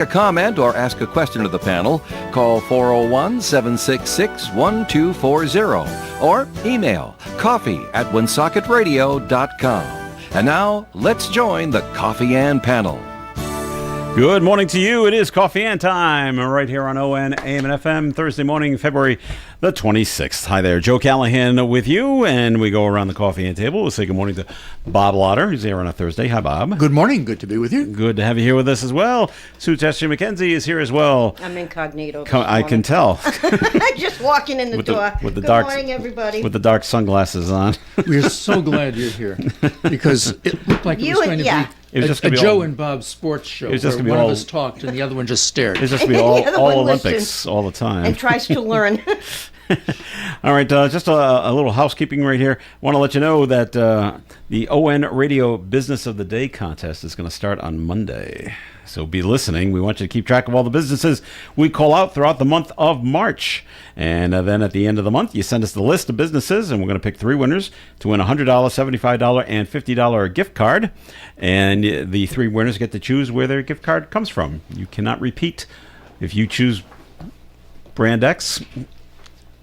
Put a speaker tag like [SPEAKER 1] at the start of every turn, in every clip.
[SPEAKER 1] A comment or ask a question of the panel, call 401-766-1240 or email coffee@woonsocketradio.com. And now, let's join the Coffee and panel.
[SPEAKER 2] Good morning to you. It is Coffee and time right here on WOON AM and FM, Thursday morning, February the 26th. Hi there, Joe Callahan with you, and we go around the coffee and table. We'll say good morning to Bob Lauder, who's here on a Thursday. Hi, Bob.
[SPEAKER 3] Good morning. Good to be with you.
[SPEAKER 2] Good to have you here with us as well. Sue Tessie McKenzie is here as well.
[SPEAKER 4] I'm incognito.
[SPEAKER 2] I can tell.
[SPEAKER 4] Just walking in the door.
[SPEAKER 2] With the
[SPEAKER 4] Good
[SPEAKER 2] dark,
[SPEAKER 4] morning, everybody.
[SPEAKER 2] With the dark sunglasses on.
[SPEAKER 3] We're so glad you're here because it looked like it was going to be a Joe and Bob sports show where one of us talked and the other one just stared.
[SPEAKER 2] It's just going to be all Olympics all the time.
[SPEAKER 4] And tries to learn.
[SPEAKER 2] All right, just a little housekeeping right here. I want to let you know that the ON Radio Business of the Day contest is going to start on Monday. So be listening. We want you to keep track of all the businesses we call out throughout the month of March. And then at the end of the month, you send us the list of businesses, and we're going to pick 3 winners to win a $100, $75, and $50 gift card. And the 3 winners get to choose where their gift card comes from. You cannot repeat. If you choose brand X,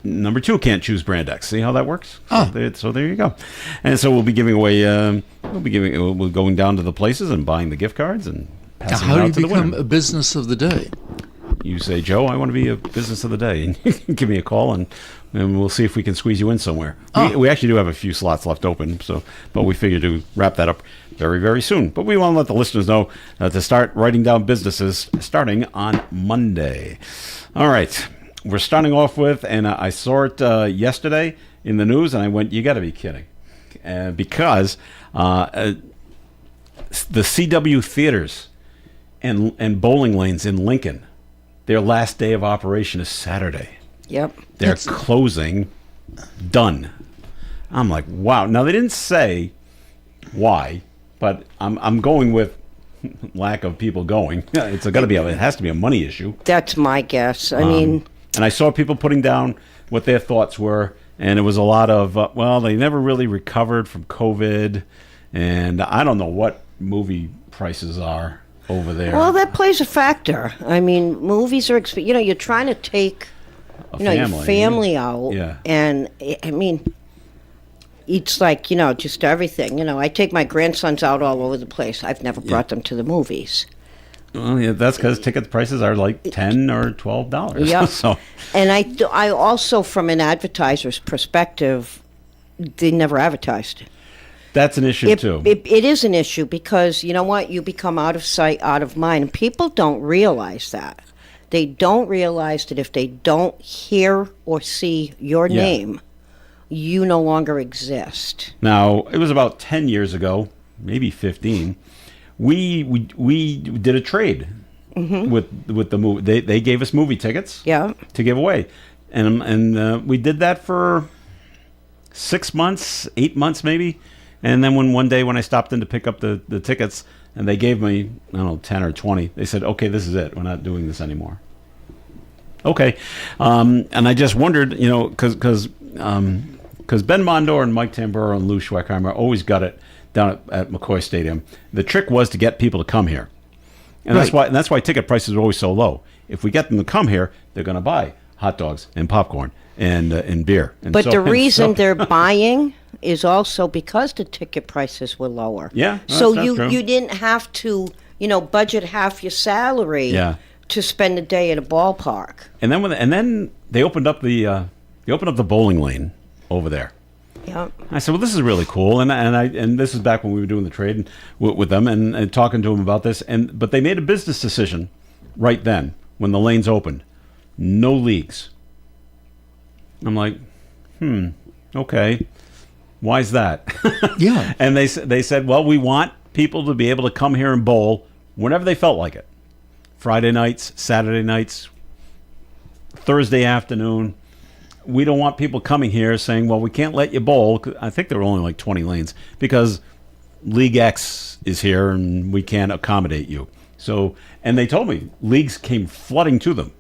[SPEAKER 2] number 2 can't choose brand X. See how that works? So there you go. And so we'll be giving away. We're going down to the places and buying the gift cards and passing them out to the winner. How do you become
[SPEAKER 3] a business of the day?
[SPEAKER 2] You say, Joe, I want to be a business of the day, and you can give me a call, and we'll see if we can squeeze you in somewhere. We actually do have a few slots left open, but we figured to wrap that up very, very soon. But we want to let the listeners know to start writing down businesses starting on Monday. All right. We're starting off with, and I saw it yesterday in the news, and I went, you got to be kidding. Because the CW Theaters and bowling lanes in Lincoln, their last day of operation is Saturday.
[SPEAKER 4] Yep.
[SPEAKER 2] They're closing. Done. I'm like, wow. Now, they didn't say why, but I'm going with lack of people going. It has to be a money issue.
[SPEAKER 4] That's my guess. I mean...
[SPEAKER 2] And I saw people putting down what their thoughts were, and it was a lot of, they never really recovered from COVID, and I don't know what movie prices are over there.
[SPEAKER 4] Well, that plays a factor. I mean, movies are, you're trying to take, your family out, and, I mean, it's like, just everything. I take my grandsons out all over the place. I've never brought them to the movies.
[SPEAKER 2] Well, yeah, that's because ticket prices are like $10 or $12.
[SPEAKER 4] Yeah.
[SPEAKER 2] So.
[SPEAKER 4] And I also, from an advertiser's perspective, they never advertised.
[SPEAKER 2] That's an issue, too.
[SPEAKER 4] It is an issue because, you know what? You become out of sight, out of mind. And people don't realize that. They don't realize that if they don't hear or see your name, you no longer exist.
[SPEAKER 2] Now, it was about 10 years ago, maybe 15. We did a trade with the movie. They gave us movie tickets to give away, and we did that for 6 months, 8 months maybe. And then one day when I stopped in to pick up the tickets, and they gave me, I don't know, 10 or 20, they said, okay, this is it. We're not doing this anymore. Okay. And I just wondered, because Ben Mondor and Mike Tamburo and Lou Schweckheimer always got it down at McCoy Stadium. The trick was to get people to come here. And that's why ticket prices are always so low. If we get them to come here, they're going to buy hot dogs and popcorn and beer.
[SPEAKER 4] But the reason they're buying is also because the ticket prices were lower.
[SPEAKER 2] Yeah.
[SPEAKER 4] So you didn't have to, budget half your salary to spend a day at a ballpark.
[SPEAKER 2] And then they opened up the bowling lane over there.
[SPEAKER 4] Yeah.
[SPEAKER 2] I said, well, this is really cool, and this is back when we were doing the trade with them and talking to them about this. But they made a business decision right then when the lanes opened. No leagues. I'm like, okay, why's that?
[SPEAKER 3] Yeah.
[SPEAKER 2] And they said, well, we want people to be able to come here and bowl whenever they felt like it. Friday nights, Saturday nights, Thursday afternoon. We don't want people coming here saying, well, we can't let you bowl. I think there were only like 20 lanes because League X is here and we can't accommodate you. So, and they told me leagues came flooding to them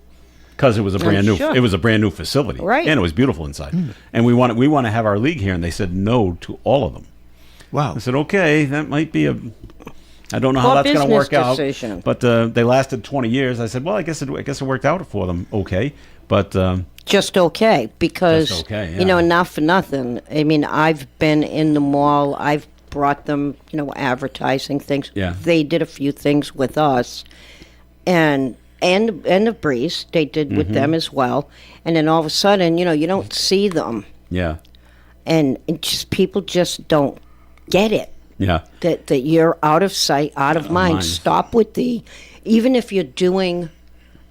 [SPEAKER 2] because it was a brand new facility,
[SPEAKER 4] right?
[SPEAKER 2] And it was beautiful inside. And we want to have our league here, and they said no to all of them.
[SPEAKER 3] Wow.
[SPEAKER 2] I said, okay, that might be I don't know how that's going to work out. But they lasted 20 years. I said, well, I guess it worked out for them. Okay, but
[SPEAKER 4] just okay because not for nothing. I mean, I've been in the mall. I've brought them, advertising things.
[SPEAKER 2] Yeah.
[SPEAKER 4] They did a few things with us, and the Breeze they did with them as well. And then all of a sudden, you don't see them.
[SPEAKER 2] Yeah.
[SPEAKER 4] And people just don't get it.
[SPEAKER 2] Yeah.
[SPEAKER 4] That you're out of sight, out of mind. Stop with even if you're doing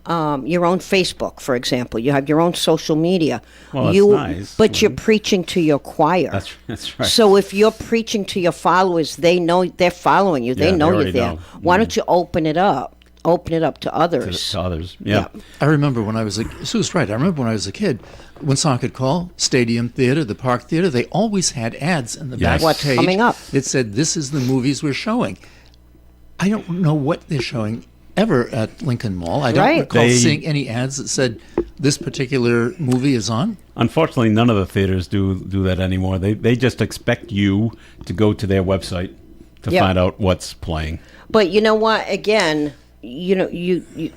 [SPEAKER 4] your own Facebook, for example, you have your own social media.
[SPEAKER 2] Well, that's nice.
[SPEAKER 4] But you're preaching to your choir.
[SPEAKER 2] That's right.
[SPEAKER 4] So if you're preaching to your followers, they know they're following you. They know you're there. Why don't you open it up? Open it up to others.
[SPEAKER 2] To others, yeah.
[SPEAKER 3] I remember when I was Sue's right. I remember when I was a kid, when Socket Call, Stadium Theater, the Park Theater, they always had ads in the back
[SPEAKER 4] What's
[SPEAKER 3] page.
[SPEAKER 4] Coming up?
[SPEAKER 3] It said, "This is the movies we're showing." I don't know what they're showing ever at Lincoln Mall. I don't recall seeing any ads that said this particular movie is on.
[SPEAKER 2] Unfortunately, none of the theaters do that anymore. They just expect you to go to their website to find out what's playing.
[SPEAKER 4] But you know what? Again, you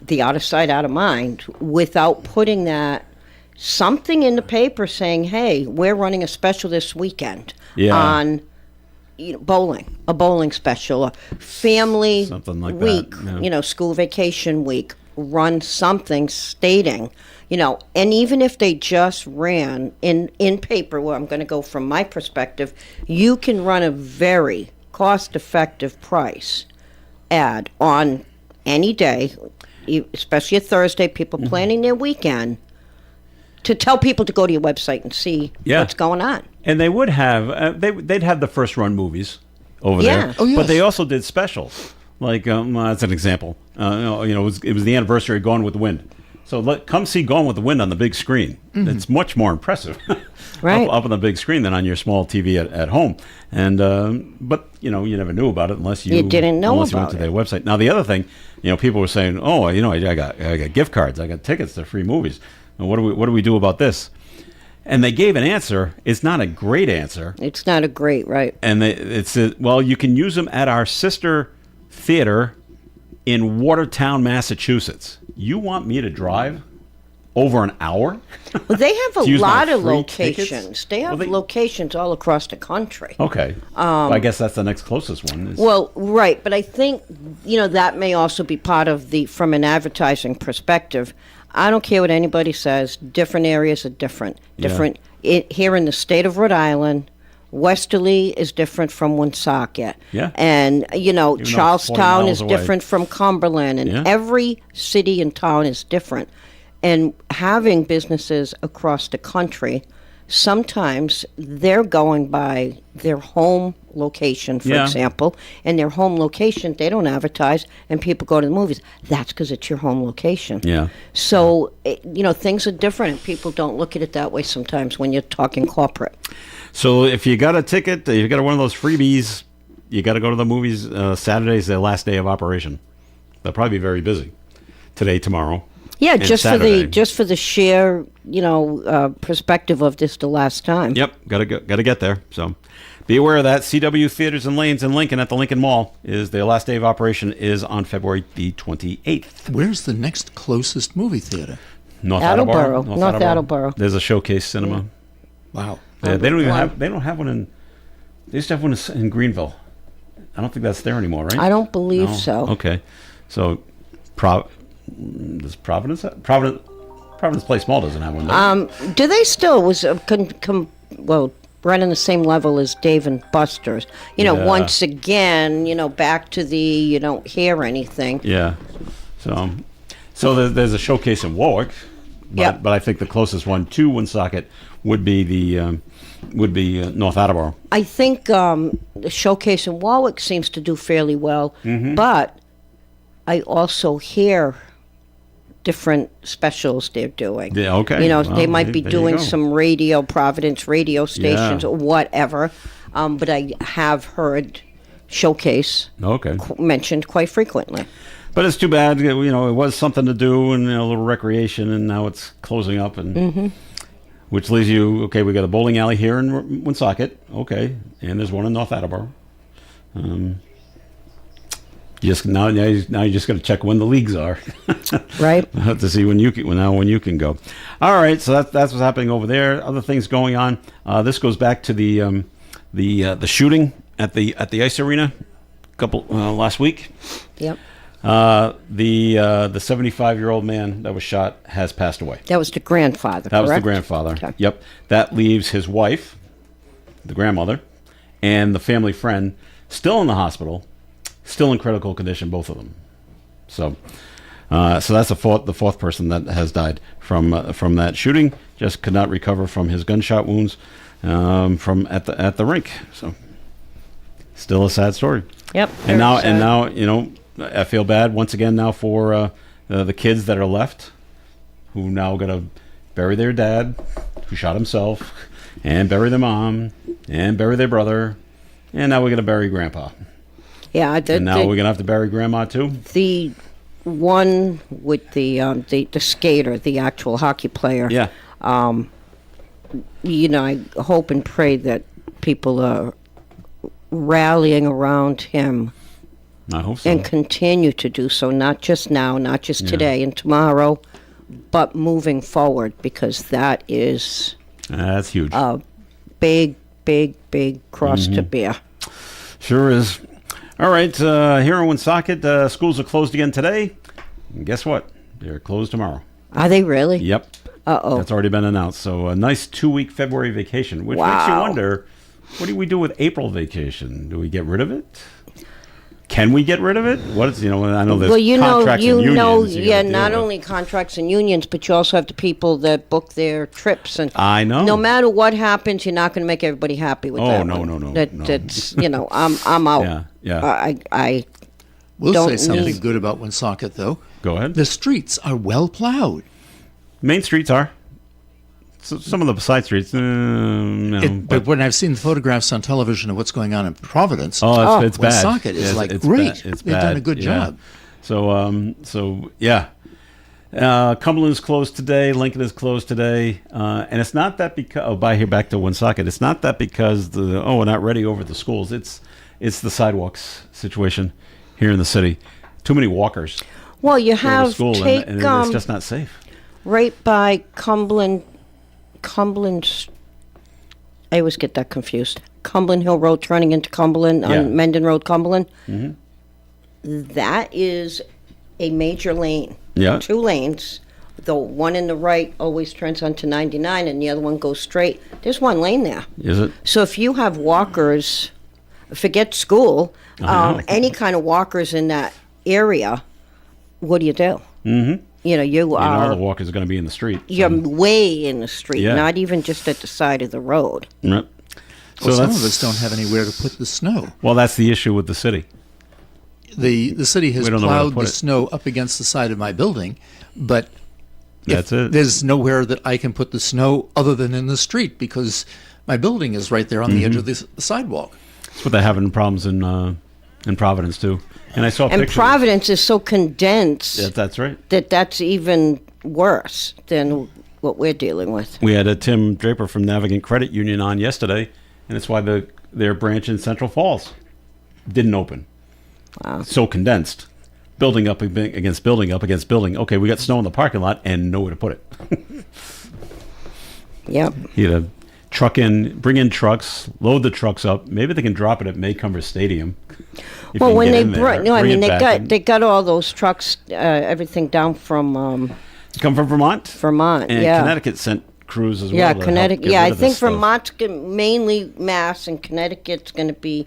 [SPEAKER 4] the out of sight, out of mind, without putting something in the paper saying, "Hey, we're running a special this weekend on bowling, a bowling special, a family
[SPEAKER 2] something like
[SPEAKER 4] week,
[SPEAKER 2] that.
[SPEAKER 4] School vacation week." Run something stating, and even if they just ran in paper, where I'm going to go from my perspective, you can run a very cost-effective price ad on any day, especially a Thursday, people planning their weekend, to tell people to go to your website and see what's going on.
[SPEAKER 2] And they would have, they'd have the first run movies over there.
[SPEAKER 3] Oh, yes.
[SPEAKER 2] But they also did specials. Like, that's an example. It was the anniversary of Gone with the Wind. So come see Gone with the Wind on the big screen. Mm-hmm. It's much more impressive
[SPEAKER 4] right.
[SPEAKER 2] up on the big screen than on your small TV at home. And but you never knew about it unless you
[SPEAKER 4] didn't know
[SPEAKER 2] unless you
[SPEAKER 4] about
[SPEAKER 2] went to their website. Now the other thing, people were saying, "Oh, I got gift cards, I got tickets to free movies. And what do we do about this?" And they gave an answer. It's not a great answer.
[SPEAKER 4] It's not a great, right?
[SPEAKER 2] And it said, "Well, you can use them at our sister theater in Watertown, Massachusetts." You want me to drive over an hour?
[SPEAKER 4] Well, they have a lot of locations.
[SPEAKER 2] Tickets?
[SPEAKER 4] They have locations all across the country.
[SPEAKER 2] Okay. Well, I guess that's the next closest one.
[SPEAKER 4] Well, right, but I think that may also be part of from an advertising perspective. I don't care what anybody says. Different areas are different. Here in the state of Rhode Island, Westerly is different from Woonsocket.
[SPEAKER 2] Yeah.
[SPEAKER 4] And, Charlestown is different from Cumberland. And every city and town is different. And having businesses across the country, sometimes they're going by their home location, for example. And their home location, they don't advertise, and people go to the movies. That's because it's your home location.
[SPEAKER 2] Yeah.
[SPEAKER 4] So, things are different, and people don't look at it that way sometimes when you're talking corporate.
[SPEAKER 2] So if you got a ticket, you got one of those freebies, you got to go to the movies. Saturday's the last day of operation. They'll probably be very busy today, tomorrow.
[SPEAKER 4] Yeah, just for the sheer perspective of this the last time.
[SPEAKER 2] Yep, got to get there. So be aware of that. CW Theaters and Lanes in Lincoln at the Lincoln Mall is their last day of operation is on February the 28th.
[SPEAKER 3] Where's the next closest movie theater?
[SPEAKER 2] North Attleboro. There's a Showcase Cinema.
[SPEAKER 3] Yeah. Wow.
[SPEAKER 2] They don't have one in. They used to have one in Greenville. I don't think that's there anymore, right?
[SPEAKER 4] I don't believe so.
[SPEAKER 2] Okay, so does Providence Place Mall doesn't have one.
[SPEAKER 4] Do they still right on the same level as Dave and Buster's? Once again, back to the you don't hear anything.
[SPEAKER 2] Yeah. So there's a Showcase in Warwick. But I think the closest one to Woonsocket would be North Attleboro.
[SPEAKER 4] I think the Showcase in Warwick seems to do fairly well, but I also hear different specials they're doing.
[SPEAKER 2] Yeah, okay.
[SPEAKER 4] They might be doing some Providence radio stations or whatever, but I have heard Showcase mentioned quite frequently.
[SPEAKER 2] But it's too bad, it was something to do and a little recreation, and now it's closing up, and which leaves you, we got a bowling alley here in Woonsocket, and there's one in North Attleboro. Now you just got to check when the leagues are,
[SPEAKER 4] right?
[SPEAKER 2] To see when you can go. All right, so that's what's happening over there. Other things going on. This goes back to the shooting at the ice arena last week.
[SPEAKER 4] Yep.
[SPEAKER 2] The 75-year-old man that was shot has passed away.
[SPEAKER 4] That was the grandfather.
[SPEAKER 2] That was the grandfather.
[SPEAKER 4] Okay.
[SPEAKER 2] Yep. That leaves his wife, the grandmother, and the family friend still in the hospital. Still in critical condition, both of them. So that's the fourth person that has died from that shooting. Just could not recover from his gunshot wounds from at the rink. So still a sad story.
[SPEAKER 4] Yep.
[SPEAKER 2] And now I feel bad once again now for the kids that are left, who now got to bury their dad, who shot himself, and bury their mom, and bury their brother, and now we're gonna bury Grandpa.
[SPEAKER 4] Yeah,
[SPEAKER 2] and now we're gonna have to bury Grandma too.
[SPEAKER 4] The one with the skater, the actual hockey player.
[SPEAKER 2] Yeah.
[SPEAKER 4] I hope and pray that people are rallying around him.
[SPEAKER 2] I hope so.
[SPEAKER 4] And continue to do so, not just now, not just today and tomorrow, but moving forward, because that's
[SPEAKER 2] huge.
[SPEAKER 4] A big, big, big cross to bear.
[SPEAKER 2] Sure is. All right, here in Woonsocket, schools are closed again today. And guess what? They're closed tomorrow.
[SPEAKER 4] Are they really?
[SPEAKER 2] Yep.
[SPEAKER 4] Uh-oh.
[SPEAKER 2] That's already been announced. So a nice 2-week February vacation, which makes you wonder, what do we do with April vacation? Do we get rid of it? Can we get rid of it? What is, I know there's contracts and unions.
[SPEAKER 4] Not only contracts and unions, but you also have the people that book their trips. And
[SPEAKER 2] I know.
[SPEAKER 4] No matter what happens, you're not going to make everybody happy with that.
[SPEAKER 2] No.
[SPEAKER 4] That's, I'm out.
[SPEAKER 2] Yeah.
[SPEAKER 4] I
[SPEAKER 3] will say something good about Woonsocket, though.
[SPEAKER 2] Go ahead.
[SPEAKER 3] The streets are well plowed.
[SPEAKER 2] Main streets are. So some of the side streets,
[SPEAKER 3] but when I've seen photographs on television of what's going on in Providence,
[SPEAKER 2] it's bad.
[SPEAKER 3] Woonsocket is great. They've done a good job.
[SPEAKER 2] So Cumberland's closed today. Lincoln is closed today, and it's not that because back to Woonsocket. It's not that because we're not ready over the schools. It's the sidewalks situation here in the city. Too many walkers.
[SPEAKER 4] Well, you have
[SPEAKER 2] school, and it's just not safe.
[SPEAKER 4] Right by Cumberland, I always get that confused. Cumberland Hill Road turning into Cumberland on Mendon Road, Cumberland. Mm-hmm. That is a major lane.
[SPEAKER 2] Yeah.
[SPEAKER 4] 2 lanes. The one in the right always turns onto 99 and the other one goes straight. There's 1 lane there.
[SPEAKER 2] Is it?
[SPEAKER 4] So if you have walkers, forget school, any kind of walkers in that area, what do you do? Mm-hmm. All
[SPEAKER 2] the walkers are going to be in the street. So.
[SPEAKER 4] You're way in the street, not even just at the side of the road.
[SPEAKER 2] Yep.
[SPEAKER 3] So some of us don't have anywhere to put the snow.
[SPEAKER 2] Well, that's the issue with the city.
[SPEAKER 3] The city has plowed the snow up against the side of my building, but there's nowhere that I can put the snow other than in the street because my building is right there on the edge of the sidewalk.
[SPEAKER 2] That's what they're having problems in Providence too. And I saw pictures.
[SPEAKER 4] And Providence is so condensed.
[SPEAKER 2] Yeah, that's right.
[SPEAKER 4] That's even worse than what we're dealing with.
[SPEAKER 2] We had Tim Draper from Navigant Credit Union on yesterday, and it's why their branch in Central Falls didn't open.
[SPEAKER 4] Wow.
[SPEAKER 2] So condensed. Building up against building up against building. Okay, we got snow in the parking lot and nowhere to put it.
[SPEAKER 4] Yep.
[SPEAKER 2] Either bring in trucks, load the trucks up. Maybe they can drop it at Maycomber Stadium.
[SPEAKER 4] Well, when they they got all those trucks, everything down from
[SPEAKER 2] come from Vermont.
[SPEAKER 4] Vermont,
[SPEAKER 2] and Connecticut sent crews as well.
[SPEAKER 4] Yeah, Connecticut. Yeah, I think Vermont's mainly Mass, and Connecticut's going to be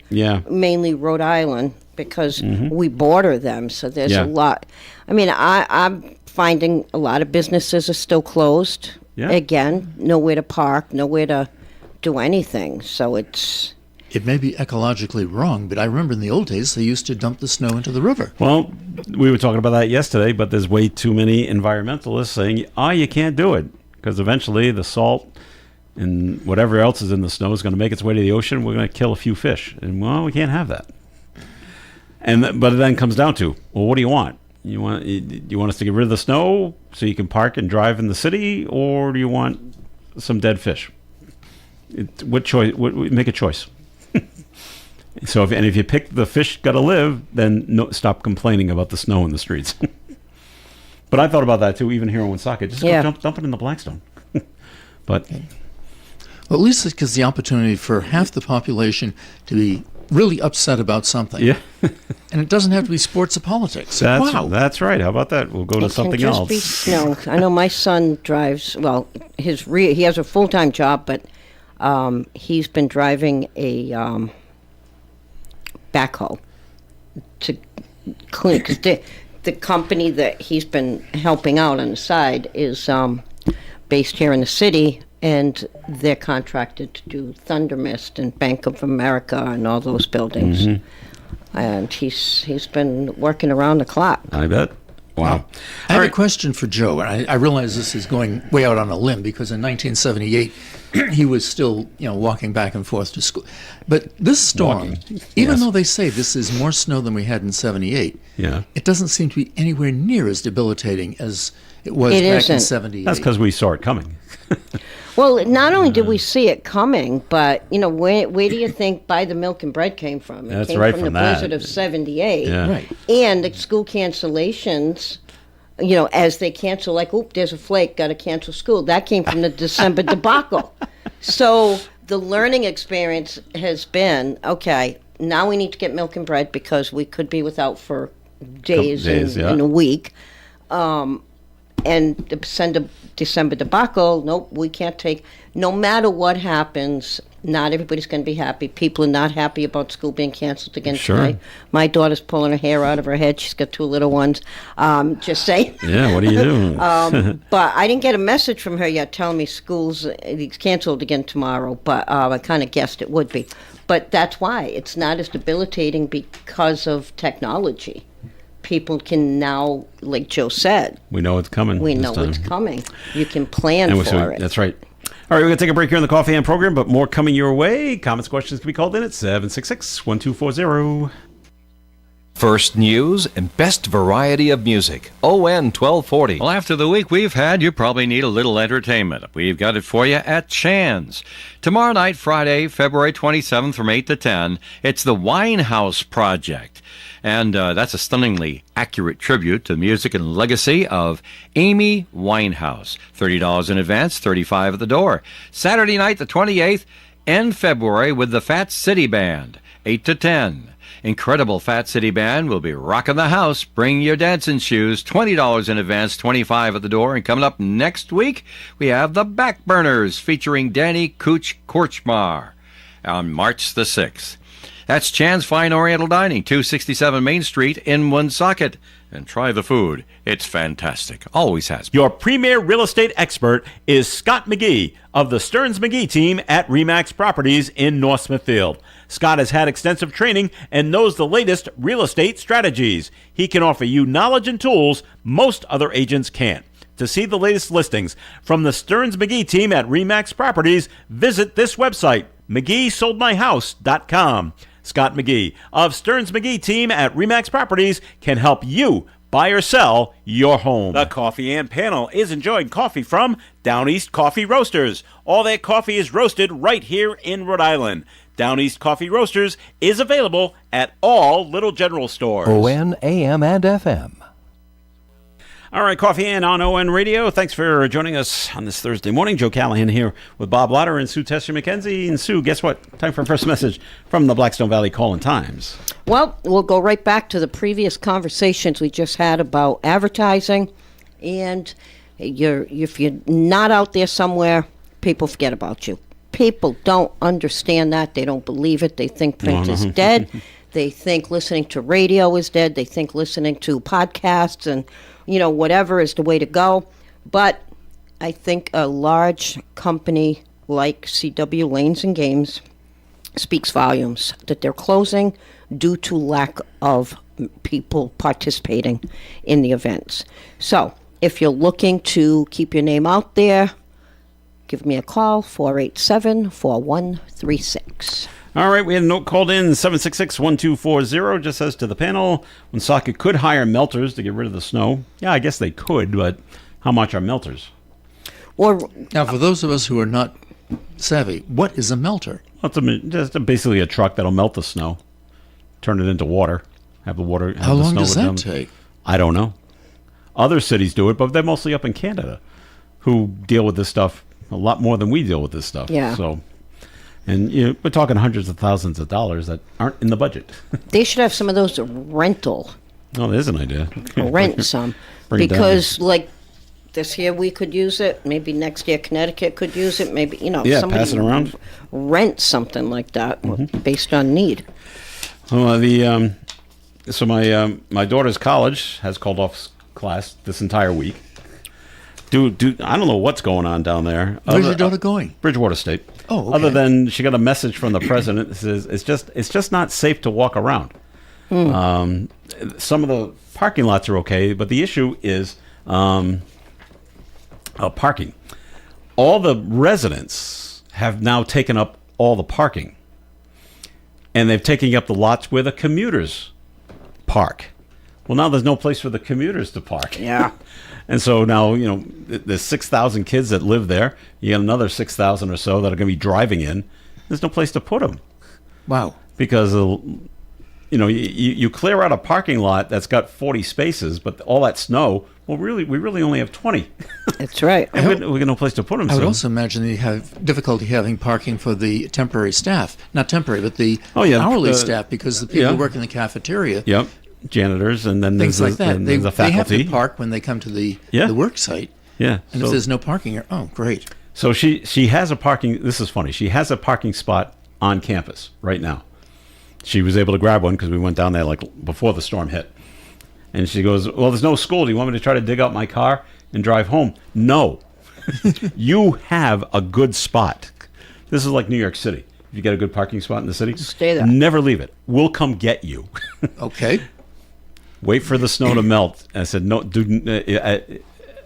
[SPEAKER 4] mainly Rhode Island because we border them. So there's a lot. I mean, I'm finding a lot of businesses are still closed. Yeah. Again, nowhere to park, nowhere to do anything. So
[SPEAKER 3] It may be ecologically wrong, but I remember in the old days they used to dump the snow into the river.
[SPEAKER 2] Well, we were talking about that yesterday, but there's way too many environmentalists saying, you can't do it, because eventually the salt and whatever else is in the snow is going to make its way to the ocean. We're going to kill a few fish, and we can't have that. But it then comes down to, what do you want? You want us to get rid of the snow so you can park and drive in the city, or do you want some dead fish? What choice? Make a choice. So if you pick the fish gotta live, then stop complaining about the snow in the streets. But I thought about that too, even here in Woonsocket. Just go dump it in the Blackstone. But
[SPEAKER 3] well, at least it gives the opportunity for half the population to be really upset about something.
[SPEAKER 2] Yeah.
[SPEAKER 3] And it doesn't have to be sports or politics.
[SPEAKER 2] That's right. How about that? We'll go to something else.
[SPEAKER 4] Be snow. I know my son drives, well, he has a full-time job, but he's been driving a backhoe to clean, because the company that he's been helping out on the side is based here in the city, and they're contracted to do Thunder Mist and Bank of America and all those buildings. Mm-hmm. And he's been working around the clock.
[SPEAKER 2] I bet. Wow.
[SPEAKER 3] I have a question for Joe, and I realize this is going way out on a limb, because in 1978 he was still, walking back and forth to school. But this storm, even though they say this is more snow than we had in 78, it doesn't seem to be anywhere near as debilitating as it was back in 78.
[SPEAKER 2] That's because we saw it coming.
[SPEAKER 4] Well, not only did we see it coming, but, where do you think Buy the Milk and Bread came from? It came from the blizzard of 78.
[SPEAKER 2] Yeah.
[SPEAKER 3] Right.
[SPEAKER 4] And the school cancellations, as they cancel, like, there's a flake, got to cancel school. That came from the December debacle. So the learning experience has been, okay, now we need to get milk and bread because we could be without for days in a week. And the December debacle, nope, we can't take, no matter what happens, not everybody's going to be happy. People are not happy about school being canceled again tonight. My daughter's pulling her hair out of her head. She's got 2 little ones. Just saying.
[SPEAKER 2] Yeah, what do you do?
[SPEAKER 4] But I didn't get a message from her yet telling me school's canceled again tomorrow, but I kind of guessed it would be. But that's why. It's not as debilitating because of technology. People can now, like Joe said,
[SPEAKER 2] we know it's coming.
[SPEAKER 4] We know it's coming. You can plan for it.
[SPEAKER 2] That's right. All right, we're going to take a break here on the Coffee and program, but more coming your way. Comments, questions can be called in at 766-1240.
[SPEAKER 1] First news and best variety of music. ON 1240.
[SPEAKER 5] Well, after the week we've had, you probably need a little entertainment. We've got it for you at Chan's. Tomorrow night, Friday, February 27th from 8 to 10, it's the Winehouse Project. And that's a stunningly accurate tribute to the music and legacy of Amy Winehouse. $30 in advance, $35 at the door. Saturday night, the 28th, in February, with the Fat City Band, 8 to 10. Incredible Fat City Band will be rocking the house. Bring your dancing shoes. $20 in advance, $25 at the door. And coming up next week, we have the Backburners featuring Danny Cooch Korchmar on March the 6th. That's Chan's Fine Oriental Dining, 267 Main Street in Woonsocket. And try the food. It's fantastic. Always has been.
[SPEAKER 2] Your premier real estate expert is Scott McGee of the Stearns McGee team at RE/MAX Properties in North Smithfield. Scott has had extensive training and knows the latest real estate strategies. He can offer you knowledge and tools most other agents can't. To see the latest listings from the Stearns McGee team at RE/MAX Properties, visit this website, McGeeSoldMyHouse.com. Scott McGee of Stearns McGee team at RE/MAX Properties can help you buy or sell your home. The Coffee and panel is enjoying coffee from Down East Coffee Roasters. All their coffee is roasted right here in Rhode Island. Down East Coffee Roasters is available at all Little General stores.
[SPEAKER 1] ON AM and FM.
[SPEAKER 2] All right, Coffee and on ON Radio. Thanks for joining us on this Thursday morning. Joe Callahan here with Bob Lauder and Sue Tester McKenzie. And Sue, guess what? Time for our first message from the Blackstone Valley Call-in Times.
[SPEAKER 4] Well, we'll go right back to the previous conversations we just had about advertising. And if you're not out there somewhere, people forget about you. People don't understand that. They don't believe it. They think print is dead. They think listening to radio is dead. They think listening to podcasts and whatever is the way to go. But I think a large company like CW Lanes and Games speaks volumes that they're closing due to lack of people participating in the events. So if you're looking to keep your name out there, give me a call, 487-4136.
[SPEAKER 2] All right, we had a note called in, 766-1240, just says to the panel, Woonsocket could hire melters to get rid of the snow. Yeah, I guess they could, but how much are melters?
[SPEAKER 3] Now, for those of us who are not savvy, what is a melter?
[SPEAKER 2] Well, it's just basically a truck that'll melt the snow. turn it into water. Have the water.
[SPEAKER 3] How long does that take?
[SPEAKER 2] I don't know. Other cities do it, but they're mostly up in Canada, who deal with this stuff a lot more than we deal with this stuff.
[SPEAKER 4] Yeah.
[SPEAKER 2] So, and we're talking hundreds of thousands of dollars that aren't in the budget.
[SPEAKER 4] They should have some of those rental.
[SPEAKER 2] Oh, there's an idea.
[SPEAKER 4] Rent some. Because, like, this year we could use it. Maybe next year Connecticut could use it. Maybe,
[SPEAKER 2] Yeah, pass it around.
[SPEAKER 4] Rent something like that based on need.
[SPEAKER 2] Well, so my daughter's college has called off class this entire week. I don't know what's going on down there.
[SPEAKER 3] Where's your daughter going?
[SPEAKER 2] Bridgewater State.
[SPEAKER 3] Oh, okay.
[SPEAKER 2] Other than she got a message from the president that says it's just not safe to walk around. Some of the parking lots are okay, but the issue is parking. All the residents have now taken up all the parking, and they've taken up the lots where the commuters park. Well, now there's no place for the commuters to park.
[SPEAKER 4] Yeah.
[SPEAKER 2] And so now, there's 6,000 kids that live there. You got another 6,000 or so that are going to be driving in. There's no place to put them.
[SPEAKER 3] Wow.
[SPEAKER 2] Because, you clear out a parking lot that's got 40 spaces, but all that snow, we really only have 20.
[SPEAKER 4] That's right.
[SPEAKER 2] And we got no place to put them.
[SPEAKER 3] I would also imagine that you have difficulty having parking for the temporary staff. Not temporary, but the hourly staff, because the people who work in the cafeteria.
[SPEAKER 2] Yep. Janitors, and then
[SPEAKER 3] things like that.
[SPEAKER 2] They
[SPEAKER 3] have to park when they come to the work site.
[SPEAKER 2] Yeah.
[SPEAKER 3] And if there's no parking, great.
[SPEAKER 2] So she has a parking. This is funny. She has a parking spot on campus right now. She was able to grab one because we went down there like before the storm hit. And she goes, "Well, there's no school. Do you want me to try to dig out my car and drive home?" No. You have a good spot. This is like New York City. If you get a good parking spot in the city,
[SPEAKER 4] stay there.
[SPEAKER 2] Never leave it. We'll come get you.
[SPEAKER 3] Okay.
[SPEAKER 2] Wait for the snow to melt. I said, no,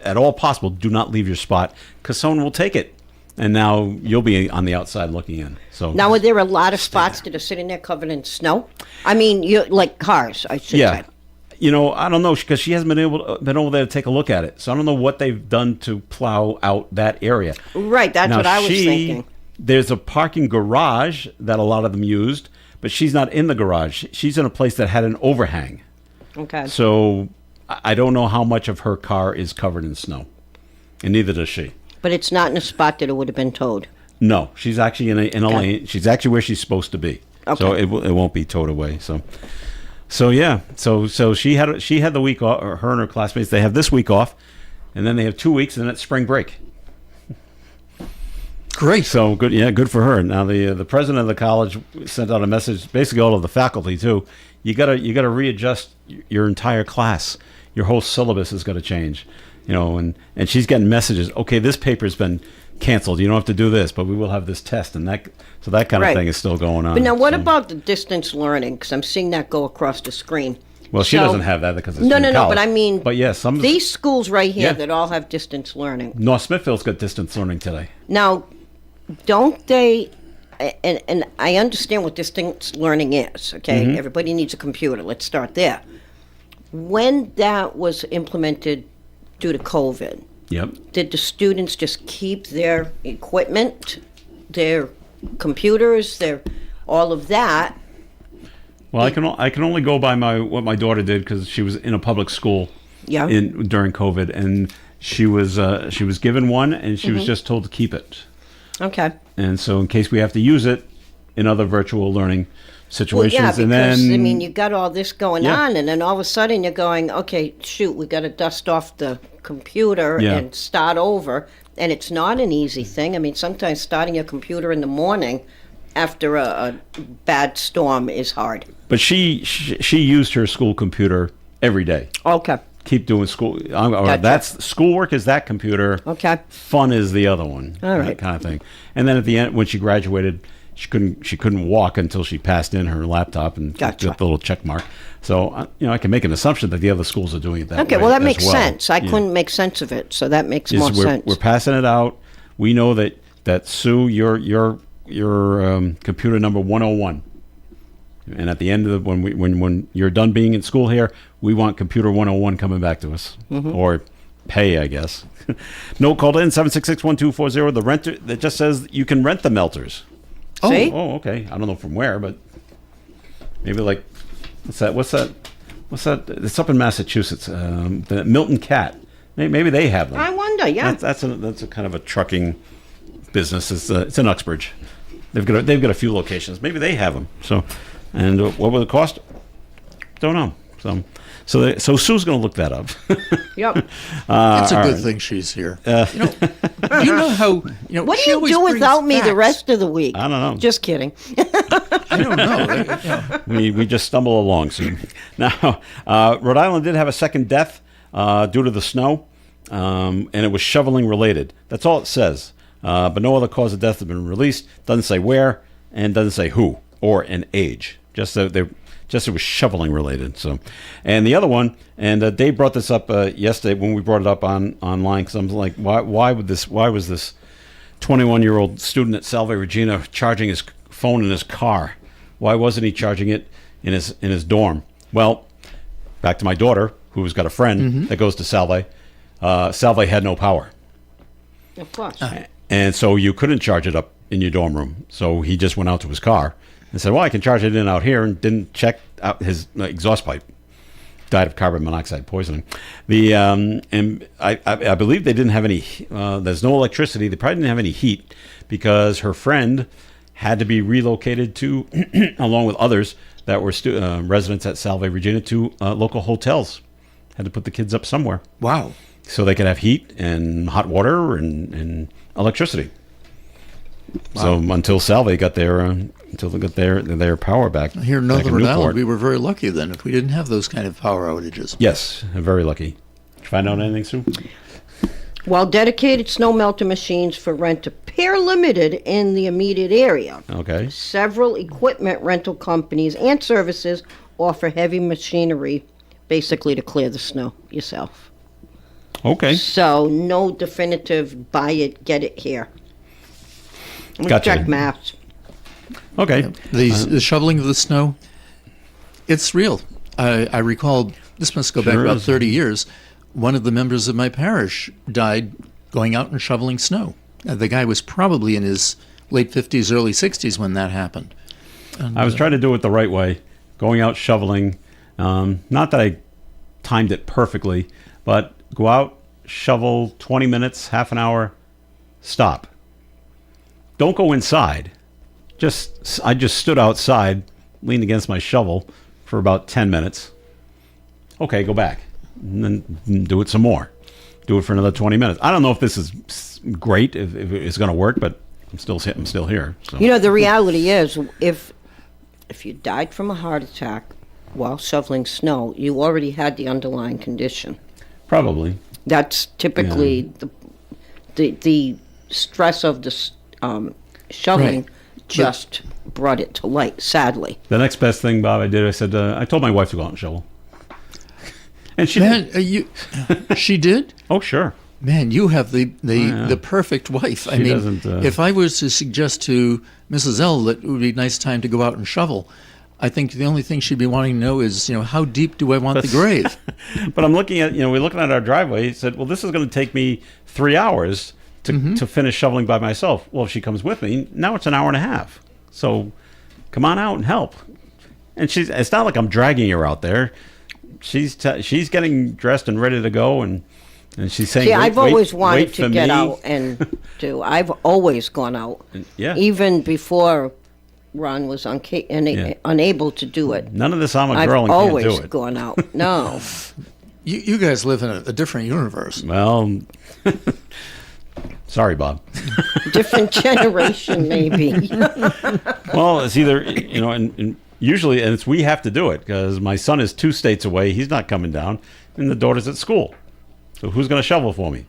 [SPEAKER 2] at all possible, do not leave your spot because someone will take it. And now you'll be on the outside looking in. So
[SPEAKER 4] now, are there a lot of spots that are sitting there covered in snow? I mean, like cars, I should say.
[SPEAKER 2] I don't know because she hasn't been over there to take a look at it. So I don't know what they've done to plow out that area.
[SPEAKER 4] Right, that's what I was thinking.
[SPEAKER 2] There's a parking garage that a lot of them used, but she's not in the garage. She's in a place that had an overhang. Okay. So I don't know how much of her car is covered in snow, and neither does she.
[SPEAKER 4] But it's not in a spot that it would have been towed.
[SPEAKER 2] No, she's actually in a lane. She's actually where she's supposed to be. Okay. So it won't be towed away. So yeah. So she had the week off. Or her and her classmates, they have this week off, and then they have 2 weeks, and then it's spring break.
[SPEAKER 3] Great.
[SPEAKER 2] So good. Yeah, good for her. Now the president of the college sent out a message, basically all of the faculty too. You gotta readjust your entire class. Your whole syllabus is going to change. And she's getting messages. Okay, this paper's been canceled. You don't have to do this, but we will have this test, and that kind of thing is still going on.
[SPEAKER 4] But now, what about the distance learning? Because I'm seeing that go across the screen.
[SPEAKER 2] Well, she doesn't have that because it's
[SPEAKER 4] no. But I mean,
[SPEAKER 2] but yeah, some
[SPEAKER 4] these schools right here that all have distance learning.
[SPEAKER 2] North Smithfield's got distance learning today.
[SPEAKER 4] Now, don't they? And I understand what distance learning is. Okay, everybody needs a computer. Let's start there. When that was implemented due to COVID, did the students just keep their equipment, their computers, all of that?
[SPEAKER 2] Well, I can only go by what my daughter did because she was in a public school during COVID, and she was given one, and she was just told to keep it.
[SPEAKER 4] Okay.
[SPEAKER 2] And so in case we have to use it in other virtual learning situations. Well,
[SPEAKER 4] because, I mean, you got all this going on, and then all of a sudden you're going, okay, shoot, we got to dust off the computer and start over. And it's not an easy thing. I mean, sometimes starting your computer in the morning after a bad storm is hard.
[SPEAKER 2] But she used her school computer every day.
[SPEAKER 4] Okay.
[SPEAKER 2] Keep doing school. That's schoolwork is that computer.
[SPEAKER 4] Okay.
[SPEAKER 2] Fun is the other one.
[SPEAKER 4] All right.
[SPEAKER 2] That kind of thing. And then at the end, when she graduated, she couldn't walk until she passed in her laptop and got the little check mark. So I can make an assumption that the other schools are doing it that way.
[SPEAKER 4] Okay. Well, that makes sense. I couldn't make sense of it, so that makes more sense.
[SPEAKER 2] We're passing it out. We know that Sue, your computer number 101. And at the end of when you're done being in school here, we want computer 101 coming back to us, or pay, I guess. Note called in 766-1240. The renter that just says you can rent the melters.
[SPEAKER 4] See?
[SPEAKER 2] Oh, okay. I don't know from where, but maybe like What's that? It's up in Massachusetts. The Milton Cat. Maybe they have them.
[SPEAKER 4] I wonder. Yeah.
[SPEAKER 2] That's a kind of a trucking business. It's in Uxbridge. They've got a few locations. Maybe they have them. So, and what will it cost? Don't know. So Sue's going to look that up.
[SPEAKER 4] Yep.
[SPEAKER 3] It's a good thing she's here. Do you know how?
[SPEAKER 4] What do you do without me the rest of the week?
[SPEAKER 2] I don't know.
[SPEAKER 4] Just kidding.
[SPEAKER 3] I don't know.
[SPEAKER 2] We just stumble along, Sue. Now, Rhode Island did have a second death due to the snow, and it was shoveling related. That's all it says. But no other cause of death has been released. Doesn't say where, and doesn't say who or an age. Just it was shoveling related. So, and the other one, and Dave brought this up yesterday when we brought it up online, because I'm like, why was this 21-year-old student at Salve Regina charging his phone in his car? Why wasn't he charging it in his dorm? Well, back to my daughter, who's got a friend that goes to Salve. Salve had no power.
[SPEAKER 4] Of course.
[SPEAKER 2] And so you couldn't charge it up in your dorm room. So he just went out to his car and said, well, I can charge it in out here, and didn't check out his exhaust pipe. Died of carbon monoxide poisoning. And I believe they didn't have any, there's no electricity. They probably didn't have any heat because her friend had to be relocated to, along with others that were residents at Salve Regina, to local hotels. Had to put the kids up somewhere.
[SPEAKER 3] Wow.
[SPEAKER 2] So they could have heat and hot water and electricity. Wow. So until Salve got their power back.
[SPEAKER 3] Here in Northern Rhode Island, we were very lucky then if we didn't have those kind of power outages.
[SPEAKER 2] Yes, very lucky. Did you find out anything, Sue?
[SPEAKER 4] While dedicated snow melter machines for rent appear limited in the immediate area,
[SPEAKER 2] okay,
[SPEAKER 4] several equipment rental companies and services offer heavy machinery, basically to clear the snow yourself.
[SPEAKER 2] Okay.
[SPEAKER 4] So no definitive buy it, get it here.
[SPEAKER 2] Gotcha.
[SPEAKER 4] Check maps.
[SPEAKER 2] Okay.
[SPEAKER 3] The shoveling of the snow, it's real. I recall, this must go back about 30 years, one of the members of my parish died going out and shoveling snow. The guy was probably in his late 50s, early 60s when that happened. And,
[SPEAKER 2] I was trying to do it the right way, going out shoveling. Not that I timed it perfectly, but go out, shovel 20 minutes, half an hour, stop. Don't go inside. I just stood outside, leaned against my shovel for about 10 minutes. Okay, go back. And then do it some more. Do it for another 20 minutes. I don't know if this is great, if it's going to work, but I'm still here. So.
[SPEAKER 4] You know, the reality is, if you died from a heart attack while shoveling snow, you already had the underlying condition.
[SPEAKER 2] Probably.
[SPEAKER 4] That's typically the stress of the shoveling just brought it to light, sadly.
[SPEAKER 2] The next best thing, Bob, I did, I said, I told my wife to go out and shovel. And she did.
[SPEAKER 3] She did?
[SPEAKER 2] Oh, sure.
[SPEAKER 3] Man, you have the perfect wife. I mean, if I was to suggest to Mrs. L that it would be a nice time to go out and shovel, I think the only thing she'd be wanting to know is, how deep do I want the grave?
[SPEAKER 2] But I'm looking at, we're looking at our driveway. He said, well, this is going to take me 3 hours to finish shoveling by myself. Well, if she comes with me, now it's an hour and a half. So come on out and help. And it's not like I'm dragging her out there. She's getting dressed and ready to go, and she's saying,
[SPEAKER 4] "See, I've always wanted to get out and do. I've always gone out, even before Ron was unable to do it.
[SPEAKER 2] None of this, I'm a girl and can't do it.
[SPEAKER 4] I've always gone out. No,
[SPEAKER 3] you guys live in a different universe.
[SPEAKER 2] Well, sorry, Bob.
[SPEAKER 4] Different generation, maybe.
[SPEAKER 2] Well, it's either and usually, and we have to do it because my son is 2 states away. He's not coming down, and the daughter's at school. So who's going to shovel for me?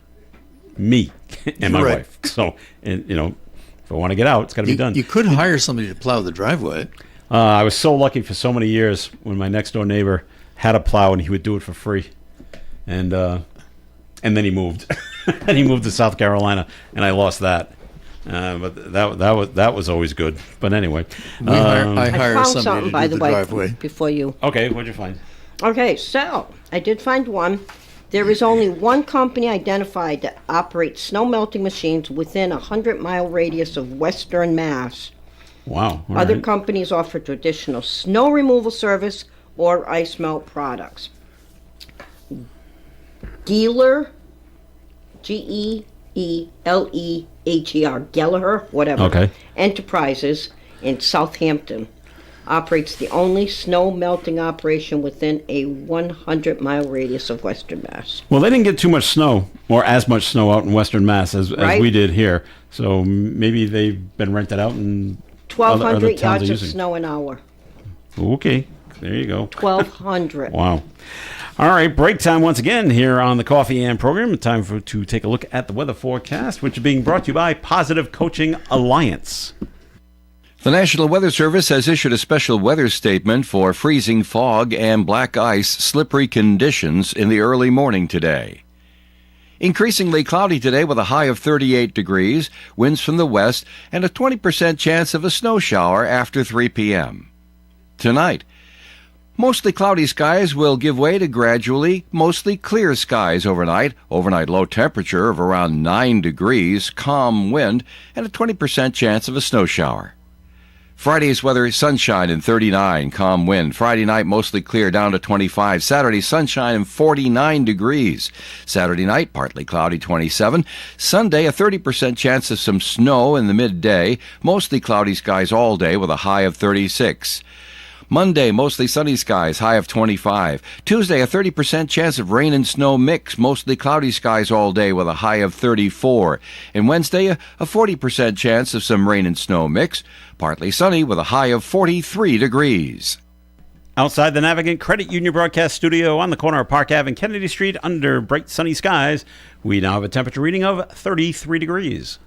[SPEAKER 2] Me and my wife. So, and if I want to get out, it's got to be done.
[SPEAKER 3] You could hire somebody to plow the driveway.
[SPEAKER 2] I was so lucky for so many years when my next door neighbor had a plow and he would do it for free, and then he moved, and he moved to South Carolina, and I lost that. But that was always good. But anyway,
[SPEAKER 3] I hired somebody
[SPEAKER 4] something,
[SPEAKER 3] to
[SPEAKER 4] by
[SPEAKER 3] do
[SPEAKER 4] the
[SPEAKER 3] the
[SPEAKER 4] way,
[SPEAKER 3] driveway.
[SPEAKER 4] before you.
[SPEAKER 2] Okay, what'd you find?
[SPEAKER 4] Okay, so I did find one. There is only one company identified that operates snow melting machines within a 100-mile radius of Western Mass.
[SPEAKER 2] Wow.
[SPEAKER 4] Other companies offer traditional snow removal service or ice melt products. Geeler, Geeleher, Gallagher, whatever,
[SPEAKER 2] okay.
[SPEAKER 4] Enterprises in Southampton operates the only snow melting operation within a 100-mile radius of Western Mass.
[SPEAKER 2] Well, they didn't get too much snow, or as much snow out in Western Mass as we did here. So maybe they've been rented out and
[SPEAKER 4] 1,200 yards of snow an hour.
[SPEAKER 2] Okay, there you go.
[SPEAKER 4] 1,200.
[SPEAKER 2] Wow. All right, break time once again here on the Coffee AM program. Time to take a look at the weather forecast, which is being brought to you by Positive Coaching Alliance.
[SPEAKER 5] The National Weather Service has issued a special weather statement for freezing fog and black ice slippery conditions in the early morning today. Increasingly cloudy today with a high of 38 degrees, winds from the west, and a 20% chance of a snow shower after 3 p.m. Tonight, mostly cloudy skies will give way to gradually mostly clear skies overnight. Overnight low temperature of around 9 degrees, calm wind, and a 20% chance of a snow shower. Friday's weather, sunshine and 39, calm wind. Friday night, mostly clear, down to 25. Saturday, sunshine and 49 degrees. Saturday night, partly cloudy, 27. Sunday, a 30% chance of some snow in the midday. Mostly cloudy skies all day with a high of 36. Monday, mostly sunny skies, high of 25. Tuesday, a 30% chance of rain and snow mix, mostly cloudy skies all day with a high of 34. And Wednesday, a 40% chance of some rain and snow mix, partly sunny with a high of 43 degrees.
[SPEAKER 2] Outside the Navigant Credit Union broadcast studio on the corner of Park Ave and Kennedy Street under bright sunny skies, we now have a temperature reading of 33 degrees.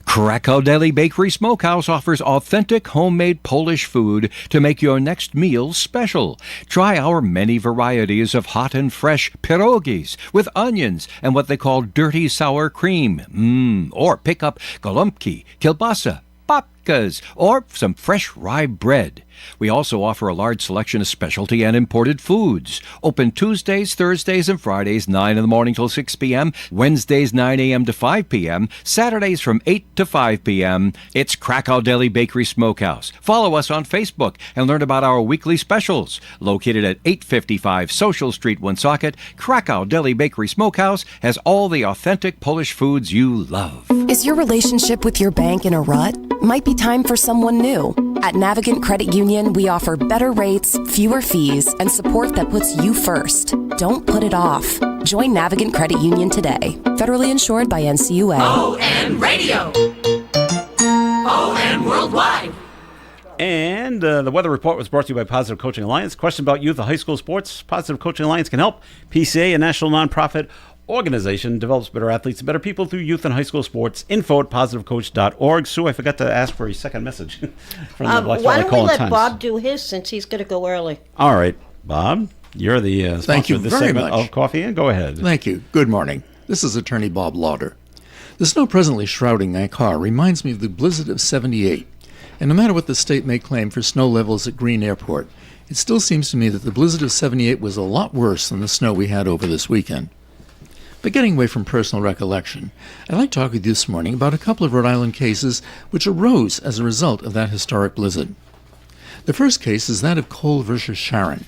[SPEAKER 5] Krakow Deli Bakery Smokehouse offers authentic homemade Polish food to make your next meal special. Try our many varieties of hot and fresh pierogies with onions and what they call dirty sour cream. Or pick up golubki, kielbasa, babkas, or some fresh rye bread. We also offer a large selection of specialty and imported foods. Open Tuesdays, Thursdays, and Fridays, 9 in the morning till 6 p.m., Wednesdays, 9 a.m. to 5 p.m., Saturdays from 8 to 5 p.m. It's Krakow Deli Bakery Smokehouse. Follow us on Facebook and learn about our weekly specials. Located at 855 Social Street, Woonsocket, Krakow Deli Bakery Smokehouse has all the authentic Polish foods you love.
[SPEAKER 6] Is your relationship with your bank in a rut? Might be time for someone new. At Navigant Credit Union, we offer better rates, fewer fees, and support that puts you first. Don't put it off. Join Navigant Credit Union today. Federally insured by NCUA.
[SPEAKER 7] ON Radio. ON Worldwide.
[SPEAKER 2] And the weather report was brought to you by Positive Coaching Alliance. Question about youth and high school sports? Positive Coaching Alliance can help. PCA, a national nonprofit organization, develops better athletes and better people through youth and high school sports. info@positivecoach.org. Sue, I forgot to ask for a second message from the Black
[SPEAKER 4] Why don't we let
[SPEAKER 2] Times.
[SPEAKER 4] Bob do his since he's going to go early?
[SPEAKER 2] All right, Bob, you're the sponsor of this segment of Coffee, and go ahead.
[SPEAKER 3] Thank you. Good morning. This is Attorney Bob Lauder. The snow presently shrouding my car reminds me of the blizzard of '78. And no matter what the state may claim for snow levels at Green Airport, it still seems to me that the blizzard of '78 was a lot worse than the snow we had over this weekend. But getting away from personal recollection, I'd like to talk with you this morning about a couple of Rhode Island cases which arose as a result of that historic blizzard. The first case is that of Cole versus Sharon.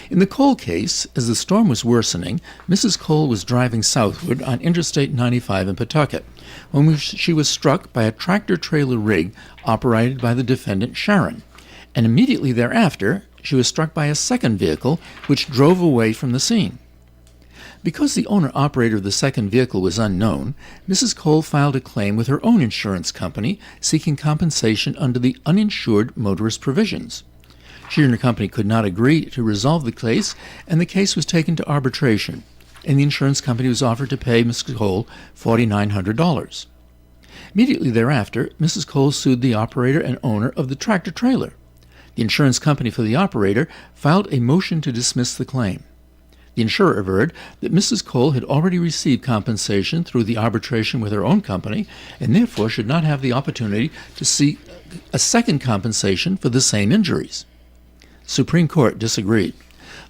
[SPEAKER 3] In the Cole case, as the storm was worsening, Mrs. Cole was driving southward on Interstate 95 in Pawtucket when she was struck by a tractor-trailer rig operated by the defendant Sharon, and immediately thereafter she was struck by a second vehicle which drove away from the scene. Because the owner-operator of the second vehicle was unknown, Mrs. Cole filed a claim with her own insurance company seeking compensation under the uninsured motorist provisions. She and her company could not agree to resolve the case, and the case was taken to arbitration, and the insurance company was offered to pay Mrs. Cole $4,900. Immediately thereafter, Mrs. Cole sued the operator and owner of the tractor-trailer. The insurance company for the operator filed a motion to dismiss the claim. The insurer averred that Mrs. Cole had already received compensation through the arbitration with her own company and therefore should not have the opportunity to seek a second compensation for the same injuries. The Supreme Court disagreed.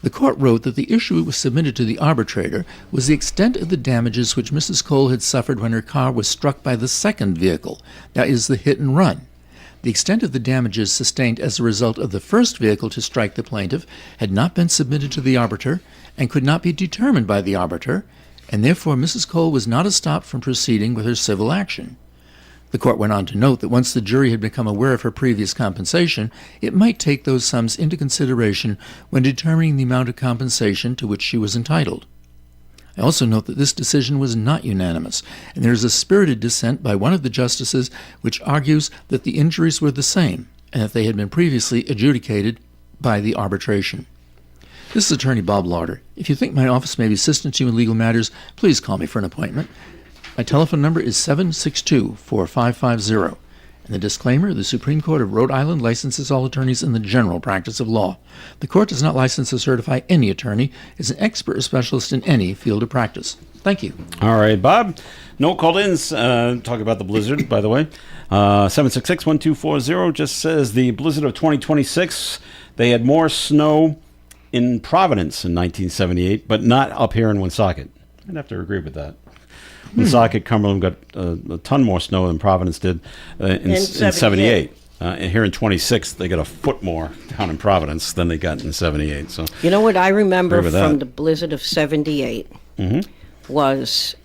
[SPEAKER 3] The court wrote that the issue it was submitted to the arbitrator was the extent of the damages which Mrs. Cole had suffered when her car was struck by the second vehicle, that is, the hit and run. The extent of the damages sustained as a result of the first vehicle to strike the plaintiff had not been submitted to the arbiter and could not be determined by the arbiter, and therefore Mrs. Cole was not stopped from proceeding with her civil action. The court went on to note that once the jury had become aware of her previous compensation, it might take those sums into consideration when determining the amount of compensation to which she was entitled. I also note that this decision was not unanimous, and there is a spirited dissent by one of the justices which argues that the injuries were the same and that they had been previously adjudicated by the arbitration. This is Attorney Bob Lauder. If you think my office may be assistant to you in legal matters, please call me for an appointment. My telephone number is 762-4550. And the disclaimer, the Supreme Court of Rhode Island licenses all attorneys in the general practice of law. The court does not license or certify any attorney as an expert or specialist in any field of practice. Thank you.
[SPEAKER 2] All right, Bob. No call-ins. Talk about the blizzard, by the way. 766-1240 just says the blizzard of 2026, they had more snow in Providence in 1978, but not up here in Woonsocket. I'd have to agree with that. Woonsocket, Cumberland got a ton more snow than Providence did in 78. And here in 26, they got a foot more down in Providence than they got in 78. So
[SPEAKER 4] you know what I remember from the blizzard of 78 was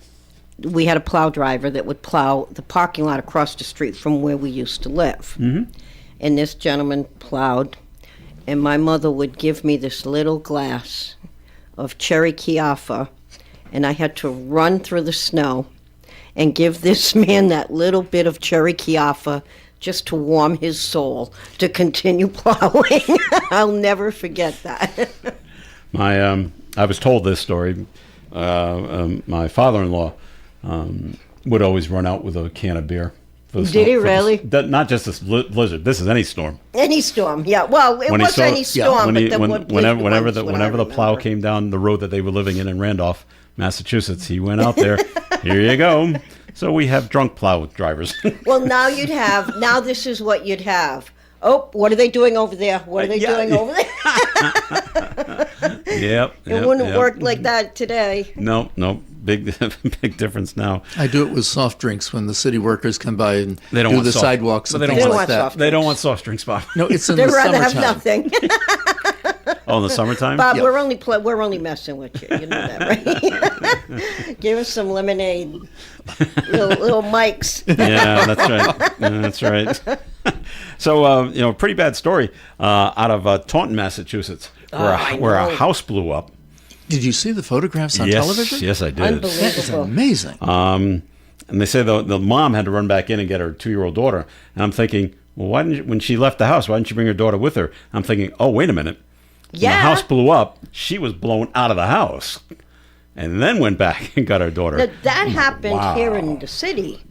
[SPEAKER 4] we had a plow driver that would plow the parking lot across the street from where we used to live. And this gentleman plowed, and my mother would give me this little glass of cherry Chiaffa, and I had to run through the snow and give this man that little bit of cherry Chiaffa just to warm his soul to continue plowing. I'll never forget that.
[SPEAKER 2] I was told this story. My father-in-law would always run out with a can of beer.
[SPEAKER 4] Did he really?
[SPEAKER 2] Not just this blizzard. This is any storm.
[SPEAKER 4] Any storm, yeah. Well, it was any storm.
[SPEAKER 2] Whenever the plow came down the road that they were living in Randolph, Massachusetts, he went out there. Here you go. So we have drunk plow drivers.
[SPEAKER 4] Well, now this is what you'd have. Oh, what are they doing over there? What are they doing over there? It wouldn't work like that today.
[SPEAKER 2] No. Big difference now.
[SPEAKER 3] I do it with soft drinks when the city workers come by and do the sidewalks and things like that.
[SPEAKER 2] They don't want soft drinks, Bob.
[SPEAKER 3] No, it's in the summertime.
[SPEAKER 4] They'd rather have nothing.
[SPEAKER 2] Oh, in the summertime?
[SPEAKER 4] Bob, we're only messing with you. You know that, right? Give us some lemonade, little mics.
[SPEAKER 2] Yeah, that's right. So, pretty bad story out of Taunton, Massachusetts, where a house blew up.
[SPEAKER 3] Did you see the photographs on television?
[SPEAKER 2] Yes, I did.
[SPEAKER 4] Unbelievable.
[SPEAKER 3] That is amazing.
[SPEAKER 2] And they say the mom had to run back in and get her 2-year-old daughter. And I'm thinking, well, when she left the house, why didn't she bring her daughter with her? I'm thinking, oh, wait a minute.
[SPEAKER 4] Yeah.
[SPEAKER 2] When the house blew up, she was blown out of the house and then went back and got her daughter.
[SPEAKER 4] Now, that happened here in the city.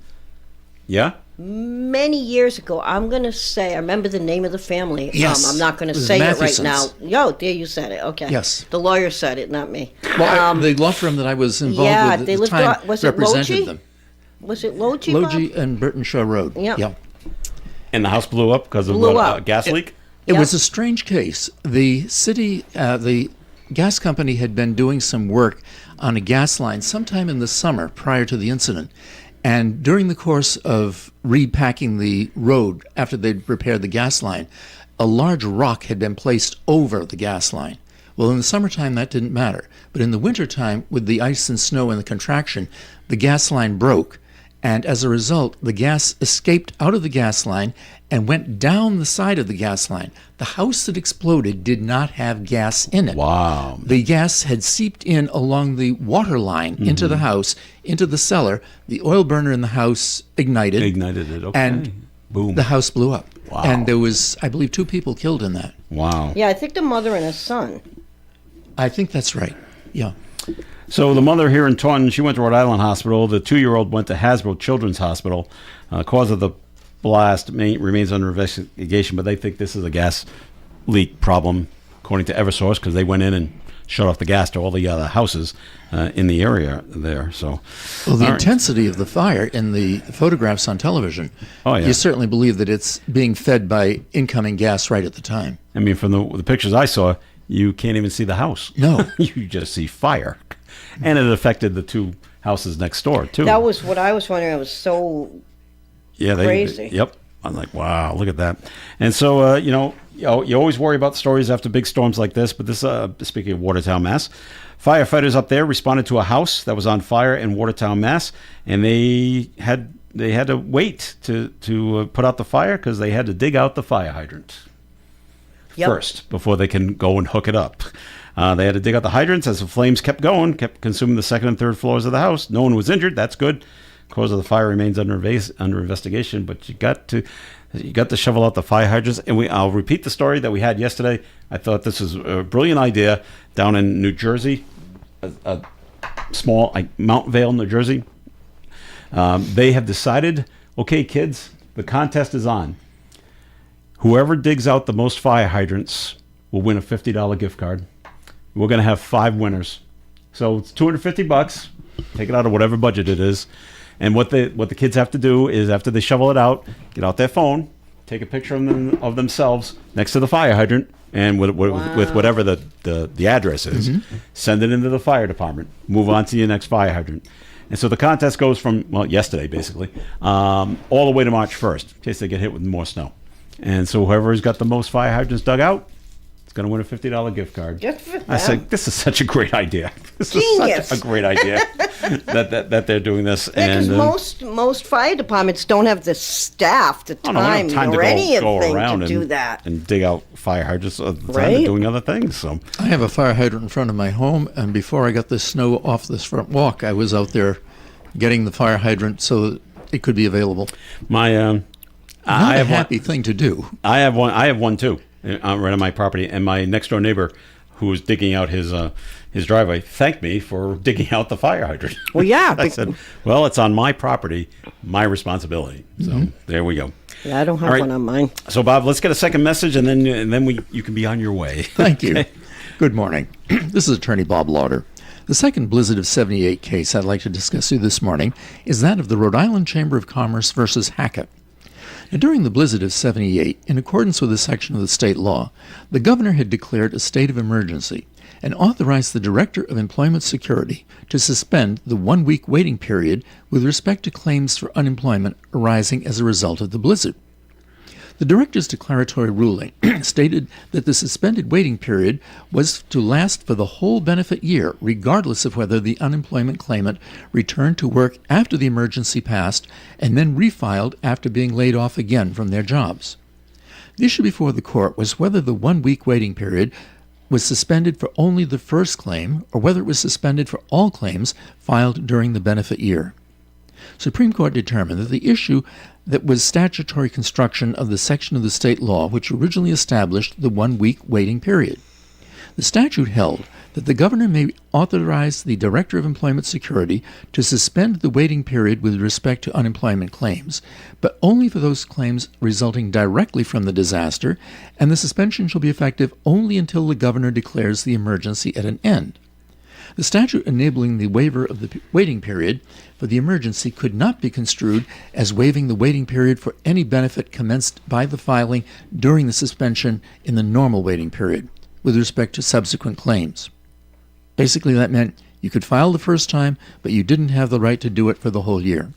[SPEAKER 2] Yeah?
[SPEAKER 4] Many years ago. I'm going to say, I remember the name of the family.
[SPEAKER 3] Yes.
[SPEAKER 4] I'm not going to say it right now. Yo, there you said it. Okay.
[SPEAKER 3] Yes.
[SPEAKER 4] The lawyer said it, not me.
[SPEAKER 3] Well, the law firm that I was involved with at the time represented them.
[SPEAKER 4] Was it Logie?
[SPEAKER 3] Logie and Burton Shaw Road.
[SPEAKER 4] Yep.
[SPEAKER 3] Yeah.
[SPEAKER 2] And the house blew up because of a gas leak?
[SPEAKER 3] It was a strange case. The city, the gas company had been doing some work on a gas line sometime in the summer prior to the incident. And during the course of repacking the road after they'd repaired the gas line, a large rock had been placed over the gas line. Well, in the summertime, that didn't matter. But in the wintertime, with the ice and snow and the contraction, the gas line broke. And as a result, the gas escaped out of the gas line and went down the side of the gas line. The house that exploded did not have gas in it.
[SPEAKER 2] Wow.
[SPEAKER 3] The gas had seeped in along the water line into the house, into the cellar. The oil burner in the house ignited.
[SPEAKER 2] Ignited it, okay.
[SPEAKER 3] And
[SPEAKER 2] boom.
[SPEAKER 3] The house blew up.
[SPEAKER 2] Wow.
[SPEAKER 3] And there was, I believe, 2 people killed in that.
[SPEAKER 2] Wow.
[SPEAKER 4] Yeah, I think the mother and a son.
[SPEAKER 3] I think that's right. Yeah.
[SPEAKER 2] So the mother here in Taunton, she went to Rhode Island Hospital. The 2-year-old went to Hasbro Children's Hospital. Cause of the blast remains under investigation, but they think this is a gas leak problem, according to Eversource, because they went in and shut off the gas to all the other houses in the area there. So,
[SPEAKER 3] well, the intensity of the fire in the photographs on television, you certainly believe that it's being fed by incoming gas right at the time.
[SPEAKER 2] I mean, from the pictures I saw, you can't even see the house.
[SPEAKER 3] No.
[SPEAKER 2] You just see fire. And it affected the 2 houses next door, too.
[SPEAKER 4] That was what I was wondering. It was so crazy.
[SPEAKER 2] Yep. I'm like, wow, look at that. And so, you always worry about stories after big storms like this. But this, speaking of Watertown, Mass, firefighters up there responded to a house that was on fire in Watertown, Mass, and they had to wait to put out the fire because they had to dig out the fire hydrant first before they can go and hook it up. They had to dig out the hydrants as the flames kept consuming the second and third floors of the house. No one was injured. That's good. Cause of the fire remains under investigation, but you got to shovel out the fire hydrants. And I'll repeat the story that we had yesterday. I thought this was a brilliant idea down in New Jersey, a small Mount Vale, New Jersey. They have decided, okay, kids, the contest is on. Whoever digs out the most fire hydrants will win a $50 gift card. We're going to have 5 winners. So it's $250. Take it out of whatever budget it is. And what the kids have to do is, after they shovel it out, get out their phone, take a picture of themselves next to the fire hydrant, and with whatever the address is, send it into the fire department. Move on to your next fire hydrant. And so the contest goes from, yesterday basically, all the way to March 1st, in case they get hit with more snow. And so whoever's got the most fire hydrants dug out, going to win a $50 gift card.
[SPEAKER 4] Just for them.
[SPEAKER 2] I said, this is such a great idea. This
[SPEAKER 4] Genius.
[SPEAKER 2] is such a great idea that they're doing this.
[SPEAKER 4] Yeah, because most fire departments don't have the staff, the time or anything to do that.
[SPEAKER 2] And dig out fire hydrants. They're doing other things. So
[SPEAKER 3] I have a fire hydrant in front of my home, and before I got the snow off this front walk, I was out there getting the fire hydrant so that it could be available.
[SPEAKER 2] I have
[SPEAKER 3] a happy thing to do.
[SPEAKER 2] I have one too. Right on my property, and my next door neighbor, who was digging out his driveway, thanked me for digging out the fire hydrant.
[SPEAKER 4] Well, yeah.
[SPEAKER 2] I said, well, it's on my property, my responsibility. So there we go.
[SPEAKER 4] Yeah, I don't have one on mine.
[SPEAKER 2] So, Bob, let's get a second message, and then you can be on your way.
[SPEAKER 3] Thank you. Good morning. This is Attorney Bob Lauder. The second Blizzard of 78 case I'd like to discuss with you this morning is that of the Rhode Island Chamber of Commerce versus Hackett. Now, during the blizzard of 78, in accordance with a section of the state law, the governor had declared a state of emergency and authorized the Director of Employment Security to suspend the 1-week waiting period with respect to claims for unemployment arising as a result of the blizzard. The director's declaratory ruling stated that the suspended waiting period was to last for the whole benefit year, regardless of whether the unemployment claimant returned to work after the emergency passed and then refiled after being laid off again from their jobs. The issue before the court was whether the 1-week waiting period was suspended for only the first claim or whether it was suspended for all claims filed during the benefit year. Supreme Court determined that the issue that was statutory construction of the section of the state law which originally established the 1-week waiting period. The statute held that the governor may authorize the Director of Employment Security to suspend the waiting period with respect to unemployment claims, but only for those claims resulting directly from the disaster, and the suspension shall be effective only until the governor declares the emergency at an end. The statute enabling the waiver of the waiting period for the emergency could not be construed as waiving the waiting period for any benefit commenced by the filing during the suspension in the normal waiting period with respect to subsequent claims. Basically, that meant you could file the first time, but you didn't have the right to do it for the whole year.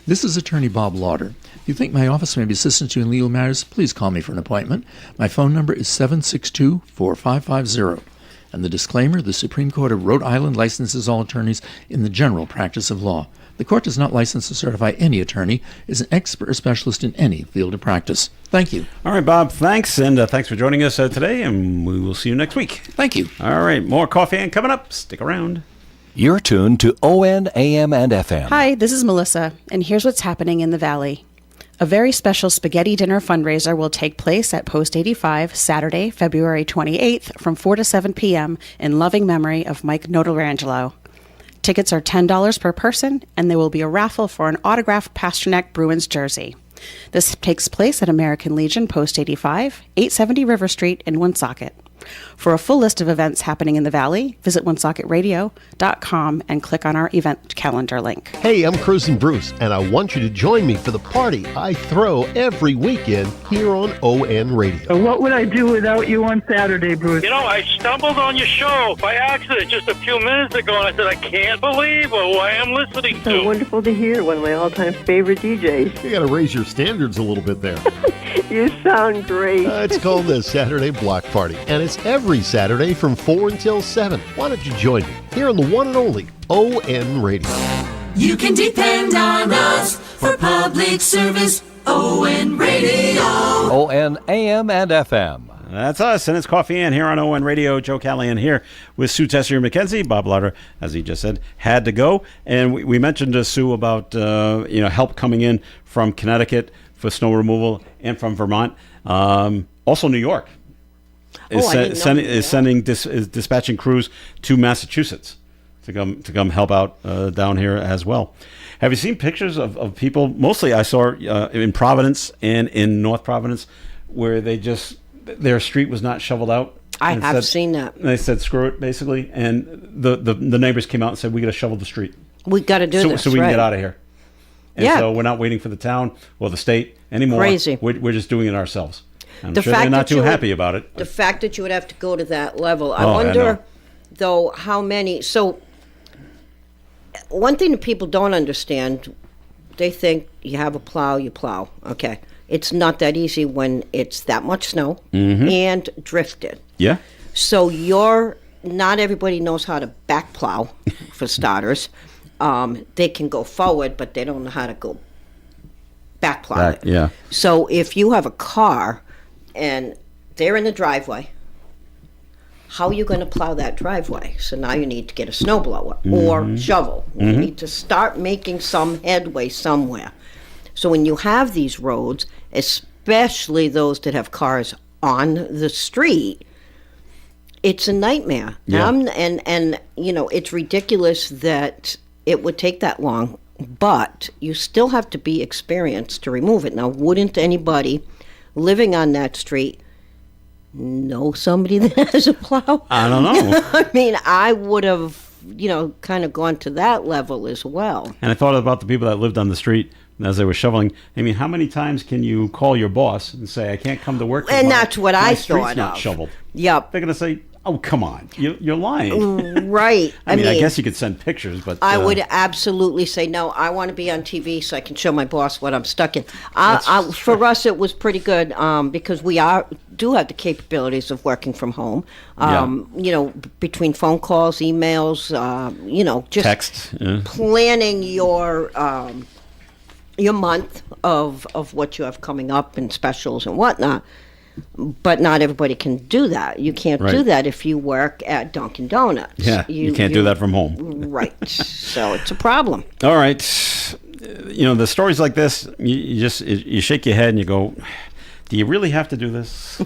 [SPEAKER 3] This is Attorney Bob Lauder. If you think my office may be assistance to you in legal matters, please call me for an appointment. My phone number is 762-4550. And the disclaimer, the Supreme Court of Rhode Island licenses all attorneys in the general practice of law. The court does not license or certify any attorney as an expert or specialist in any field of practice. Thank you.
[SPEAKER 2] All right, Bob, thanks. And thanks for joining us today, and we will see you next week.
[SPEAKER 3] Thank you.
[SPEAKER 2] All right, more Coffee and coming up. Stick around.
[SPEAKER 1] You're tuned to WOON AM and FM.
[SPEAKER 8] Hi, this is Melissa, and here's what's happening in the Valley. A very special spaghetti dinner fundraiser will take place at Post 85 Saturday, February 28th from 4 to 7 p.m. in loving memory of Mike Notarangelo. Tickets are $10 per person, and there will be a raffle for an autographed Pasternak Bruins jersey. This takes place at American Legion, Post 85, 870 River Street in Woonsocket. For a full list of events happening in the Valley, visit OneSocketRadio.com and click on our event calendar link.
[SPEAKER 9] Hey, I'm Cruising Bruce, and I want you to join me for the party I throw every weekend here on ON Radio.
[SPEAKER 10] What would I do without you on Saturday, Bruce?
[SPEAKER 11] You know, I stumbled on your show by accident just a few minutes ago, and I said, I can't believe who I am listening to.
[SPEAKER 10] So wonderful to hear, one of my all-time favorite DJs.
[SPEAKER 9] You got to raise your standards a little bit there.
[SPEAKER 10] You sound great.
[SPEAKER 9] It's called the Saturday Block Party, and it's every Saturday from 4 until 7. Why don't you join me here on the one and only ON Radio.
[SPEAKER 7] You can depend on us for public service. ON Radio.
[SPEAKER 1] ON AM and FM.
[SPEAKER 2] That's us, and it's Coffee Ann here on ON Radio. Joe Callahan here with Sue Tessier McKenzie. Bob Lauder, as he just said, had to go. And we mentioned to Sue about help coming in from Connecticut for snow removal and from Vermont. Also, New York is dispatching crews to Massachusetts to come help out down here as well. Have you seen pictures of people? Mostly, I saw in Providence and in North Providence, where their street was not shoveled out.
[SPEAKER 4] I have seen that.
[SPEAKER 2] They said, "Screw it," basically, and the neighbors came out and said, "We got to shovel the street.
[SPEAKER 4] We got to do this
[SPEAKER 2] so we can get out of here." And
[SPEAKER 4] yeah.
[SPEAKER 2] So we're not waiting for the town or the state anymore.
[SPEAKER 4] Crazy.
[SPEAKER 2] We're just doing it ourselves. I'm sure they're not too happy about it.
[SPEAKER 4] The fact that you would have to go to that level. I wonder, though, how many. So, one thing that people don't understand, they think you have a plow, you plow. Okay. It's not that easy when it's that much snow and drifted.
[SPEAKER 2] Yeah.
[SPEAKER 4] So, not everybody knows how to back plow, for starters. They can go forward, but they don't know how to go back plow it.
[SPEAKER 2] Yeah.
[SPEAKER 4] So if you have a car and they're in the driveway, how are you going to plow that driveway? So now you need to get a snowblower or shovel. You need to start making some headway somewhere. So when you have these roads, especially those that have cars on the street, it's a nightmare.
[SPEAKER 2] Yeah.
[SPEAKER 4] And it's ridiculous that it would take that long, but you still have to be experienced to remove it. Now, wouldn't anybody living on that street know somebody that has a plow?
[SPEAKER 2] I don't know.
[SPEAKER 4] I mean, I would have, kind of gone to that level as well.
[SPEAKER 2] And I thought about the people that lived on the street as they were shoveling. I mean, how many times can you call your boss and say, I can't come to work tomorrow?
[SPEAKER 4] And that's what I thought
[SPEAKER 2] street's not
[SPEAKER 4] of.
[SPEAKER 2] shoveled.
[SPEAKER 4] Yep.
[SPEAKER 2] They're going to say, oh, come on. You're lying.
[SPEAKER 4] Right.
[SPEAKER 2] I mean, I guess you could send pictures, but...
[SPEAKER 4] I would absolutely say, no, I want to be on TV so I can show my boss what I'm stuck in. For us, it was pretty good because we do have the capabilities of working from home. Between phone calls, emails, just
[SPEAKER 2] text,
[SPEAKER 4] planning your month of what you have coming up and specials and whatnot. But not everybody can do that. You can't do that if you work at Dunkin' Donuts.
[SPEAKER 2] Yeah, you can't do that from home.
[SPEAKER 4] Right. So it's a problem.
[SPEAKER 2] All right. The stories like this, you shake your head and you go, do you really have to do this?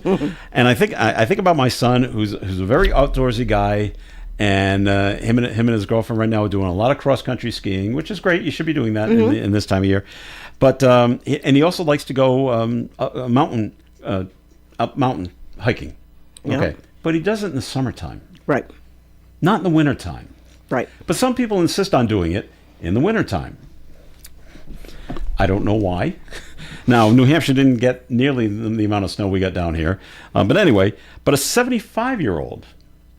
[SPEAKER 2] And I think about my son, who's a very outdoorsy guy, and him and his girlfriend right now are doing a lot of cross-country skiing, which is great. You should be doing that in this time of year. But and he also likes to go up mountain hiking.
[SPEAKER 4] Yeah.
[SPEAKER 2] Okay. But he does it in the summertime.
[SPEAKER 4] Right.
[SPEAKER 2] Not in the wintertime.
[SPEAKER 4] Right.
[SPEAKER 2] But some people insist on doing it in the wintertime. I don't know why. Now, New Hampshire didn't get nearly the amount of snow we got down here. But anyway, a 75-year-old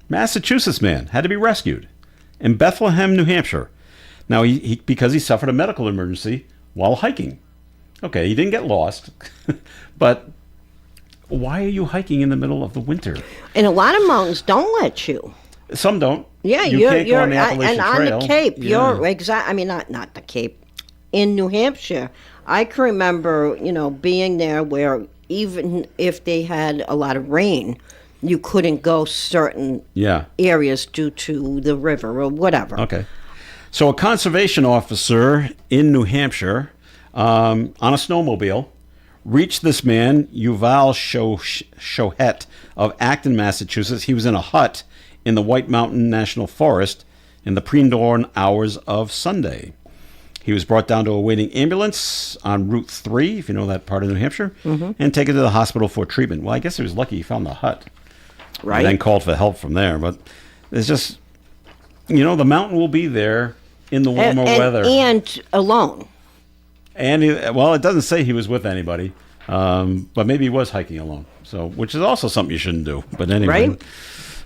[SPEAKER 2] Massachusetts man had to be rescued in Bethlehem, New Hampshire. Now, because he suffered a medical emergency while hiking. Okay, he didn't get lost, but... why are you hiking in the middle of the winter? And
[SPEAKER 4] a lot of mountains don't let you.
[SPEAKER 2] Some don't.
[SPEAKER 4] Yeah,
[SPEAKER 2] you can't go on the Appalachian Trail.
[SPEAKER 4] On the Cape, you're exactly. I mean, not the Cape. In New Hampshire, I can remember, being there where even if they had a lot of rain, you couldn't go certain areas due to the river or whatever.
[SPEAKER 2] Okay. So a conservation officer in New Hampshire on a snowmobile reached this man, Yuval Shohet of Acton, Massachusetts. He was in a hut in the White Mountain National Forest in the pre-dawn hours of Sunday. He was brought down to a waiting ambulance on Route 3, if you know that part of New Hampshire, and taken to the hospital for treatment. Well, I guess he was lucky he found the hut.
[SPEAKER 4] right?
[SPEAKER 2] And then called for help from there. But it's just, the mountain will be there in the warmer weather.
[SPEAKER 4] And alone.
[SPEAKER 2] And, it doesn't say he was with anybody, but maybe he was hiking alone. So, which is also something you shouldn't do. But anyway.
[SPEAKER 4] Right?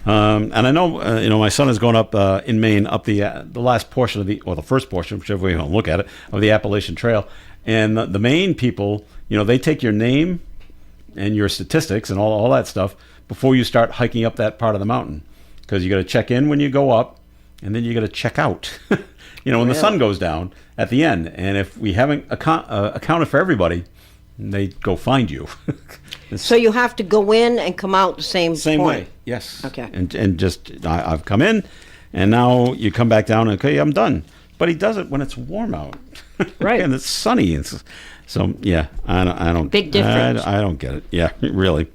[SPEAKER 2] And I know, my son is going up in Maine, up the last portion or the first portion, whichever way you want to look at it, of the Appalachian Trail. And the Maine people, they take your name and your statistics and all that stuff before you start hiking up that part of the mountain. Because you got to check in when you go up, and then you got to check out, when the sun goes down at the end. And if we haven't accounted for everybody, they go find you.
[SPEAKER 4] So you have to go in and come out the same point.
[SPEAKER 2] Way, yes.
[SPEAKER 4] Okay.
[SPEAKER 2] And just, I've come in, and now you come back down, and, okay, I'm done. But he does it when it's warm out.
[SPEAKER 4] Right.
[SPEAKER 2] And it's sunny. So, yeah, I don't.
[SPEAKER 4] Big difference.
[SPEAKER 2] I don't get it. Yeah, really.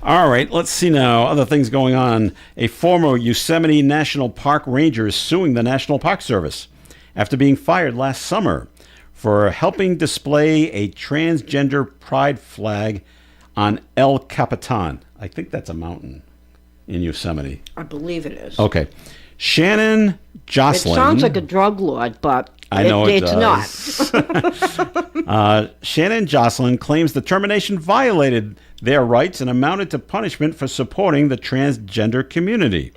[SPEAKER 2] All right, let's see now. Other things going on. A former Yosemite National Park ranger is suing the National Park Service after being fired last summer for helping display a transgender pride flag on El Capitan. I think that's a mountain in Yosemite.
[SPEAKER 4] I believe it is.
[SPEAKER 2] Okay. Shannon Jocelyn.
[SPEAKER 4] It sounds like a drug lord, but
[SPEAKER 2] I know
[SPEAKER 4] it's
[SPEAKER 2] not. Shannon Jocelyn claims the termination violated their rights and amounted to punishment for supporting the transgender community.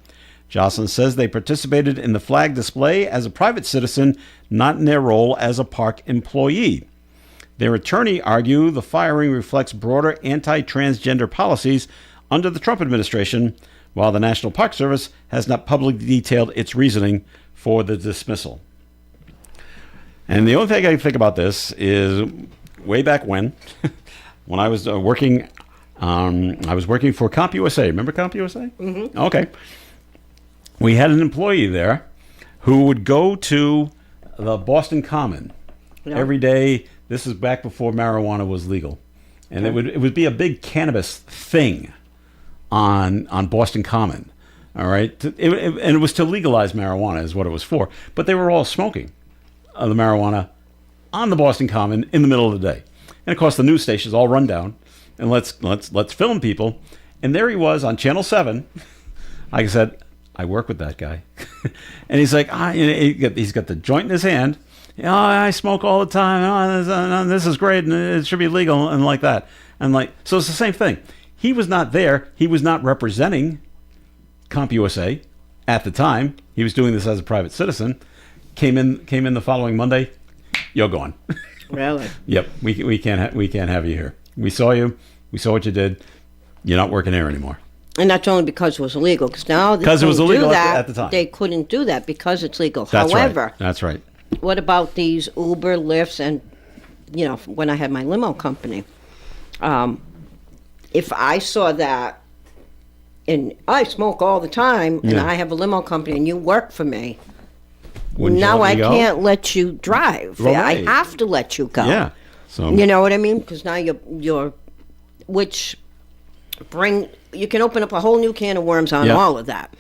[SPEAKER 2] Jocelyn says they participated in the flag display as a private citizen, not in their role as a park employee. Their attorney argued the firing reflects broader anti-transgender policies under the Trump administration, while the National Park Service has not publicly detailed its reasoning for the dismissal. And the only thing I can think about this is way back when I was working for CompUSA. Remember CompUSA?
[SPEAKER 4] Mm-hmm.
[SPEAKER 2] Okay. We had an employee there who would go to the Boston Common every day. This is back before marijuana was legal. And it would be a big cannabis thing on Boston Common. All right. And it was to legalize marijuana is what it was for. But they were all smoking the marijuana on the Boston Common in the middle of the day. And of course the news stations all run down and let's film people. And there he was on Channel 7. Like I said, I work with that guy. And he's like, he's got the joint in his hand. I smoke all the time. This is great, and it should be legal, and like that. And so it's the same thing. He was not there. He was not representing CompUSA at the time. He was doing this as a private citizen. Came in the following Monday. You're gone.
[SPEAKER 4] Really?
[SPEAKER 2] Yep. We can't have you here. We saw you. We saw what you did. You're not working here anymore.
[SPEAKER 4] And that's only because it was illegal. Because now
[SPEAKER 2] because it was illegal at the time.
[SPEAKER 4] They couldn't do that because it's legal.
[SPEAKER 2] However, right. That's right.
[SPEAKER 4] What about these Uber, Lyfts, and when I had my limo company? If I saw that, and I smoke all the time, and I have a limo company, and you work for me, now I can't let you drive.
[SPEAKER 2] Right.
[SPEAKER 4] I have to let you go.
[SPEAKER 2] Yeah. So
[SPEAKER 4] you know what I mean? Because now you're you can open up a whole new can of worms on all of that.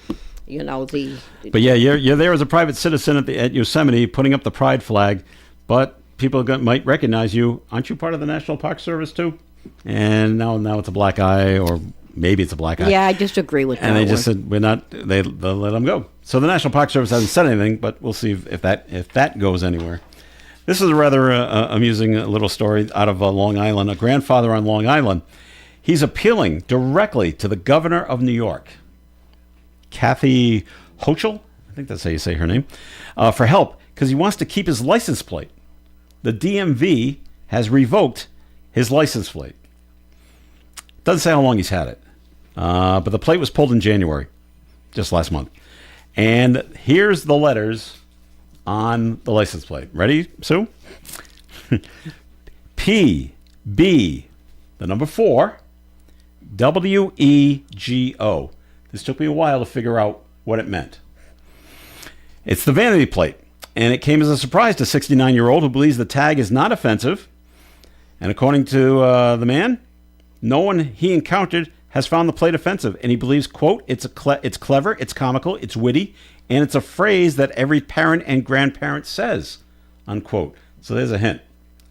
[SPEAKER 4] But
[SPEAKER 2] yeah, you're there as a private citizen at Yosemite putting up the pride flag, but people might recognize you. Aren't you part of the National Park Service too? And now it's a black eye, or maybe it's a black eye.
[SPEAKER 4] Yeah, I just agree with that.
[SPEAKER 2] And they just said we're not. They'll let them go. So the National Park Service hasn't said anything, but we'll see if that goes anywhere. This is a rather amusing little story out of Long Island. A grandfather on Long Island, he's appealing directly to the governor of New York, Kathy Hochul, I think that's how you say her name, for help because he wants to keep his license plate. The DMV has revoked his license plate. Doesn't say how long he's had it, but the plate was pulled in January, just last month. And here's the letters on the license plate. Ready, Sue? P, B, the number 4, WEGO. This took me a while to figure out what it meant. It's the vanity plate, and it came as a surprise to a 69-year-old who believes the tag is not offensive. And according to the man, no one he encountered has found the plate offensive, and he believes, quote, it's clever, it's comical, it's witty, and it's a phrase that every parent and grandparent says, unquote. So there's a hint.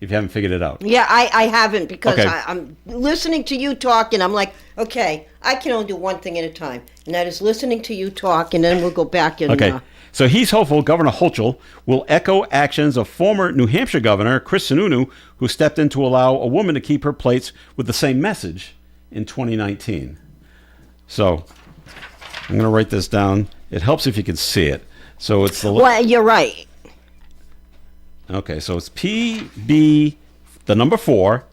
[SPEAKER 2] if you haven't figured it out.
[SPEAKER 4] Yeah, I haven't, because
[SPEAKER 2] Okay.
[SPEAKER 4] I'm listening to you talk, and I'm like, okay, I can only do one thing at a time, and that is listening to you talk, and then we'll go back and...
[SPEAKER 2] Okay. So he's hopeful Governor Hochul will echo actions of former New Hampshire Governor Chris Sununu, who stepped in to allow a woman to keep her plates with the same message in 2019. So I'm going to write this down. It helps if you can see it. So it's the...
[SPEAKER 4] Well, you're right.
[SPEAKER 2] Okay, so it's PB, the number 4,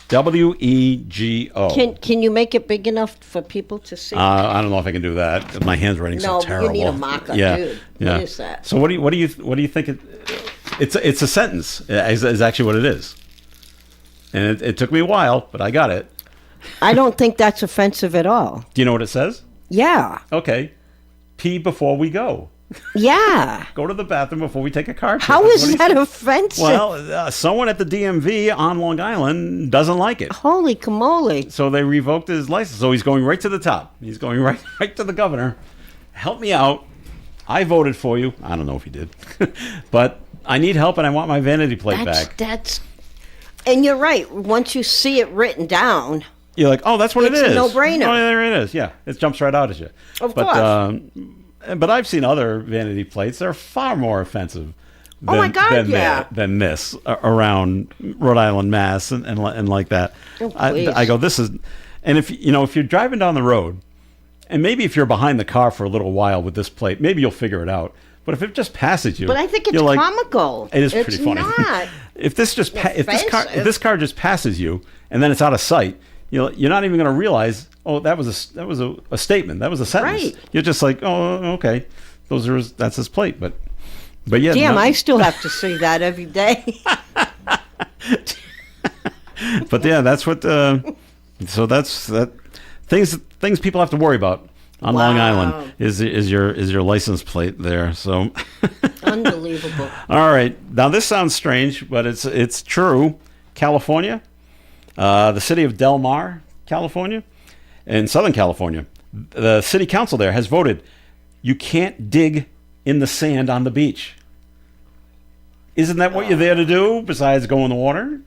[SPEAKER 2] WEGO.
[SPEAKER 4] Can you make it big enough for people to see?
[SPEAKER 2] I don't know if I can do that. My handwriting's so terrible.
[SPEAKER 4] No, you need a mock-up, dude.
[SPEAKER 2] Yeah.
[SPEAKER 4] What is that?
[SPEAKER 2] So what do you think? It's a sentence. Is actually what it is. And it took me a while, but I got it.
[SPEAKER 4] I don't think that's offensive at all.
[SPEAKER 2] Do you know what it says?
[SPEAKER 4] Yeah.
[SPEAKER 2] Okay. Pee before we go.
[SPEAKER 4] Yeah.
[SPEAKER 2] Go to the bathroom before we take a car trip.
[SPEAKER 4] How is that offensive?
[SPEAKER 2] Well, someone at the DMV on Long Island doesn't like it.
[SPEAKER 4] Holy camole.
[SPEAKER 2] So they revoked his license. So he's going right to the top. He's going right to the governor. Help me out. I voted for you. I don't know if he did. But I need help and I want my vanity plate back.
[SPEAKER 4] And you're right. Once you see it written down,
[SPEAKER 2] you're like, oh, that's what it is.
[SPEAKER 4] It's a no-brainer.
[SPEAKER 2] Oh, there it is. Yeah, it jumps right out at you.
[SPEAKER 4] Of course.
[SPEAKER 2] But I've seen other vanity plates. They're far more offensive than this around Rhode Island, Mass, and like that.
[SPEAKER 4] Oh,
[SPEAKER 2] I go, this is, and if you're driving down the road, and maybe if you're behind the car for a little while with this plate, maybe you'll figure it out. But if it just passes you,
[SPEAKER 4] but I think it's comical.
[SPEAKER 2] It is pretty funny.
[SPEAKER 4] Not.
[SPEAKER 2] If this car just passes you and then it's out of sight, you're not even going to realize. Oh, that was a statement. That was a sentence.
[SPEAKER 4] Right.
[SPEAKER 2] You're just like, oh, okay, that's his plate. But yeah.
[SPEAKER 4] Damn, I still have to see that every day.
[SPEAKER 2] But yeah, that's what. So that's that. Things people have to worry about on Long Island is your license plate there. So
[SPEAKER 4] unbelievable.
[SPEAKER 2] All right, now this sounds strange, but it's true. California, the city of Del Mar, California. In Southern California, the city council there has voted you can't dig in the sand on the beach. Isn't that what you're there to do besides go in the water?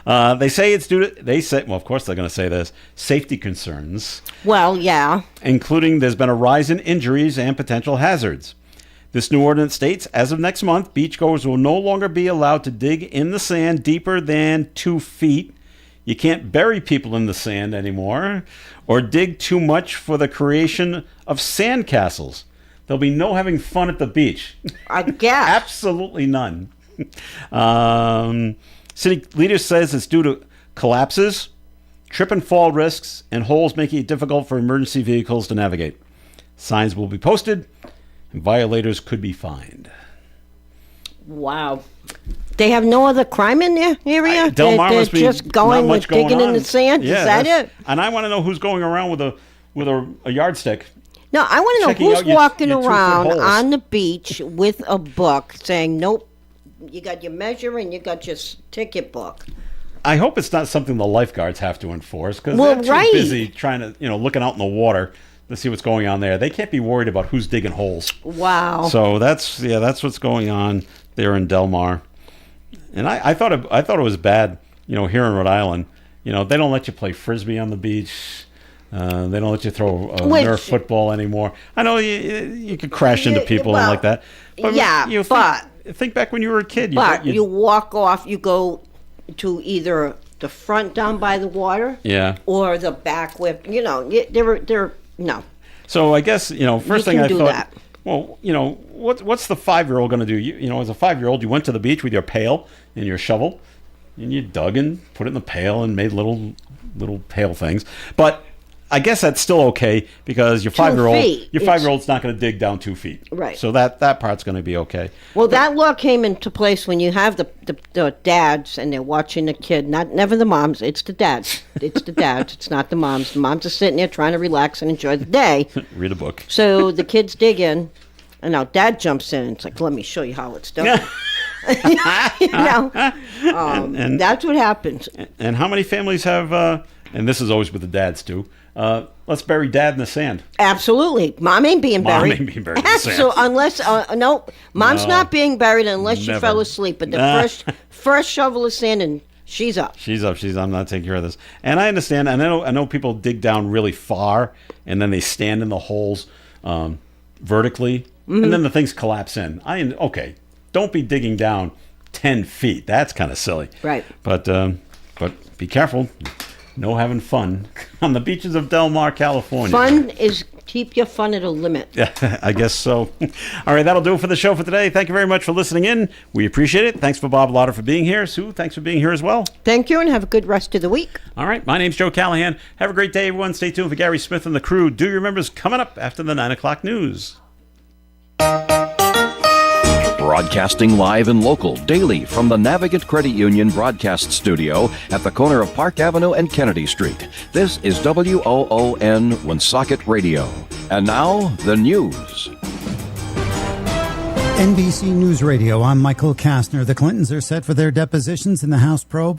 [SPEAKER 2] They say it's due to, well, of course they're going to say this, safety concerns.
[SPEAKER 4] Well, yeah.
[SPEAKER 2] Including there's been a rise in injuries and potential hazards. This new ordinance states, as of next month, beachgoers will no longer be allowed to dig in the sand deeper than 2 feet. You can't bury people in the sand anymore or dig too much for the creation of sand castles. There'll be no having fun at the beach.
[SPEAKER 4] I guess.
[SPEAKER 2] Absolutely none. City leader says it's due to collapses, trip and fall risks, and holes making it difficult for emergency vehicles to navigate. Signs will be posted, and violators could be fined.
[SPEAKER 4] Wow. They have no other crime in their area?
[SPEAKER 2] Del Mar must be
[SPEAKER 4] just going with digging in the sand?
[SPEAKER 2] Yeah,
[SPEAKER 4] is that it?
[SPEAKER 2] And I want to know who's going around with a yardstick.
[SPEAKER 4] No, I want to know who's walking around on the beach with a book saying, nope, you got your measure and you got your ticket book.
[SPEAKER 2] I hope it's not something the lifeguards have to enforce because they're too busy trying to, looking out in the water to see what's going on there. They can't be worried about who's digging holes.
[SPEAKER 4] Wow.
[SPEAKER 2] So that's what's going on there in Del Mar. And I thought it was bad, here in Rhode Island. They don't let you play frisbee on the beach. They don't let you throw Nerf football anymore. I know you could crash into people and like that. But think back when you were a kid.
[SPEAKER 4] You walk off. You go to either the front down by the water, or the back where they're no.
[SPEAKER 2] So I guess first thing I thought. Well, what's the 5-year-old going to do? As a 5-year-old, you went to the beach with your pail and your shovel, and you dug and put it in the pail and made little pail things. But I guess that's still okay because your 5-year-old's not going to dig down 2 feet.
[SPEAKER 4] Right.
[SPEAKER 2] So that part's going to be okay.
[SPEAKER 4] Well, that law came into place when you have the dads and they're watching the kid. Never the moms. It's the dads. It's the dads. It's not the moms. The moms are sitting there trying to relax and enjoy the day.
[SPEAKER 2] Read a book.
[SPEAKER 4] So the kids dig in, and now dad jumps in. And it's like, let me show you how it's done. And that's what happens.
[SPEAKER 2] And how many families have and this is always with the dads too. Let's bury Dad in the sand.
[SPEAKER 4] Absolutely. Mom ain't being buried.
[SPEAKER 2] Mom ain't being buried in the sand.
[SPEAKER 4] So unless, Mom's not being buried unless she fell asleep. But the first shovel of sand, and she's up.
[SPEAKER 2] She's up. I'm not taking care of this. And I understand. I know people dig down really far, and then they stand in the holes vertically, and then the things collapse in. Okay, don't be digging down 10 feet. That's kind of silly.
[SPEAKER 4] Right.
[SPEAKER 2] But be careful. No having fun on the beaches of Del Mar, California.
[SPEAKER 4] Fun is keep your fun at a limit.
[SPEAKER 2] Yeah, I guess so. All right, that'll do it for the show for today. Thank you very much for listening in. We appreciate it. Thanks for Bob Lauder for being here. Sue, thanks for being here as well.
[SPEAKER 4] Thank you, and have a good rest of the week.
[SPEAKER 2] All right, my name's Joe Callahan. Have a great day, everyone. Stay tuned for Gary Smith and the crew. Do your members coming up after the 9 o'clock news.
[SPEAKER 1] Broadcasting live and local daily from the Navigant Credit Union broadcast studio at the corner of Park Avenue and Kennedy Street. This is WOON Woonsocket Radio. And now, the news.
[SPEAKER 12] NBC News Radio, I'm Michael Kastner. The Clintons are set for their depositions in the House probe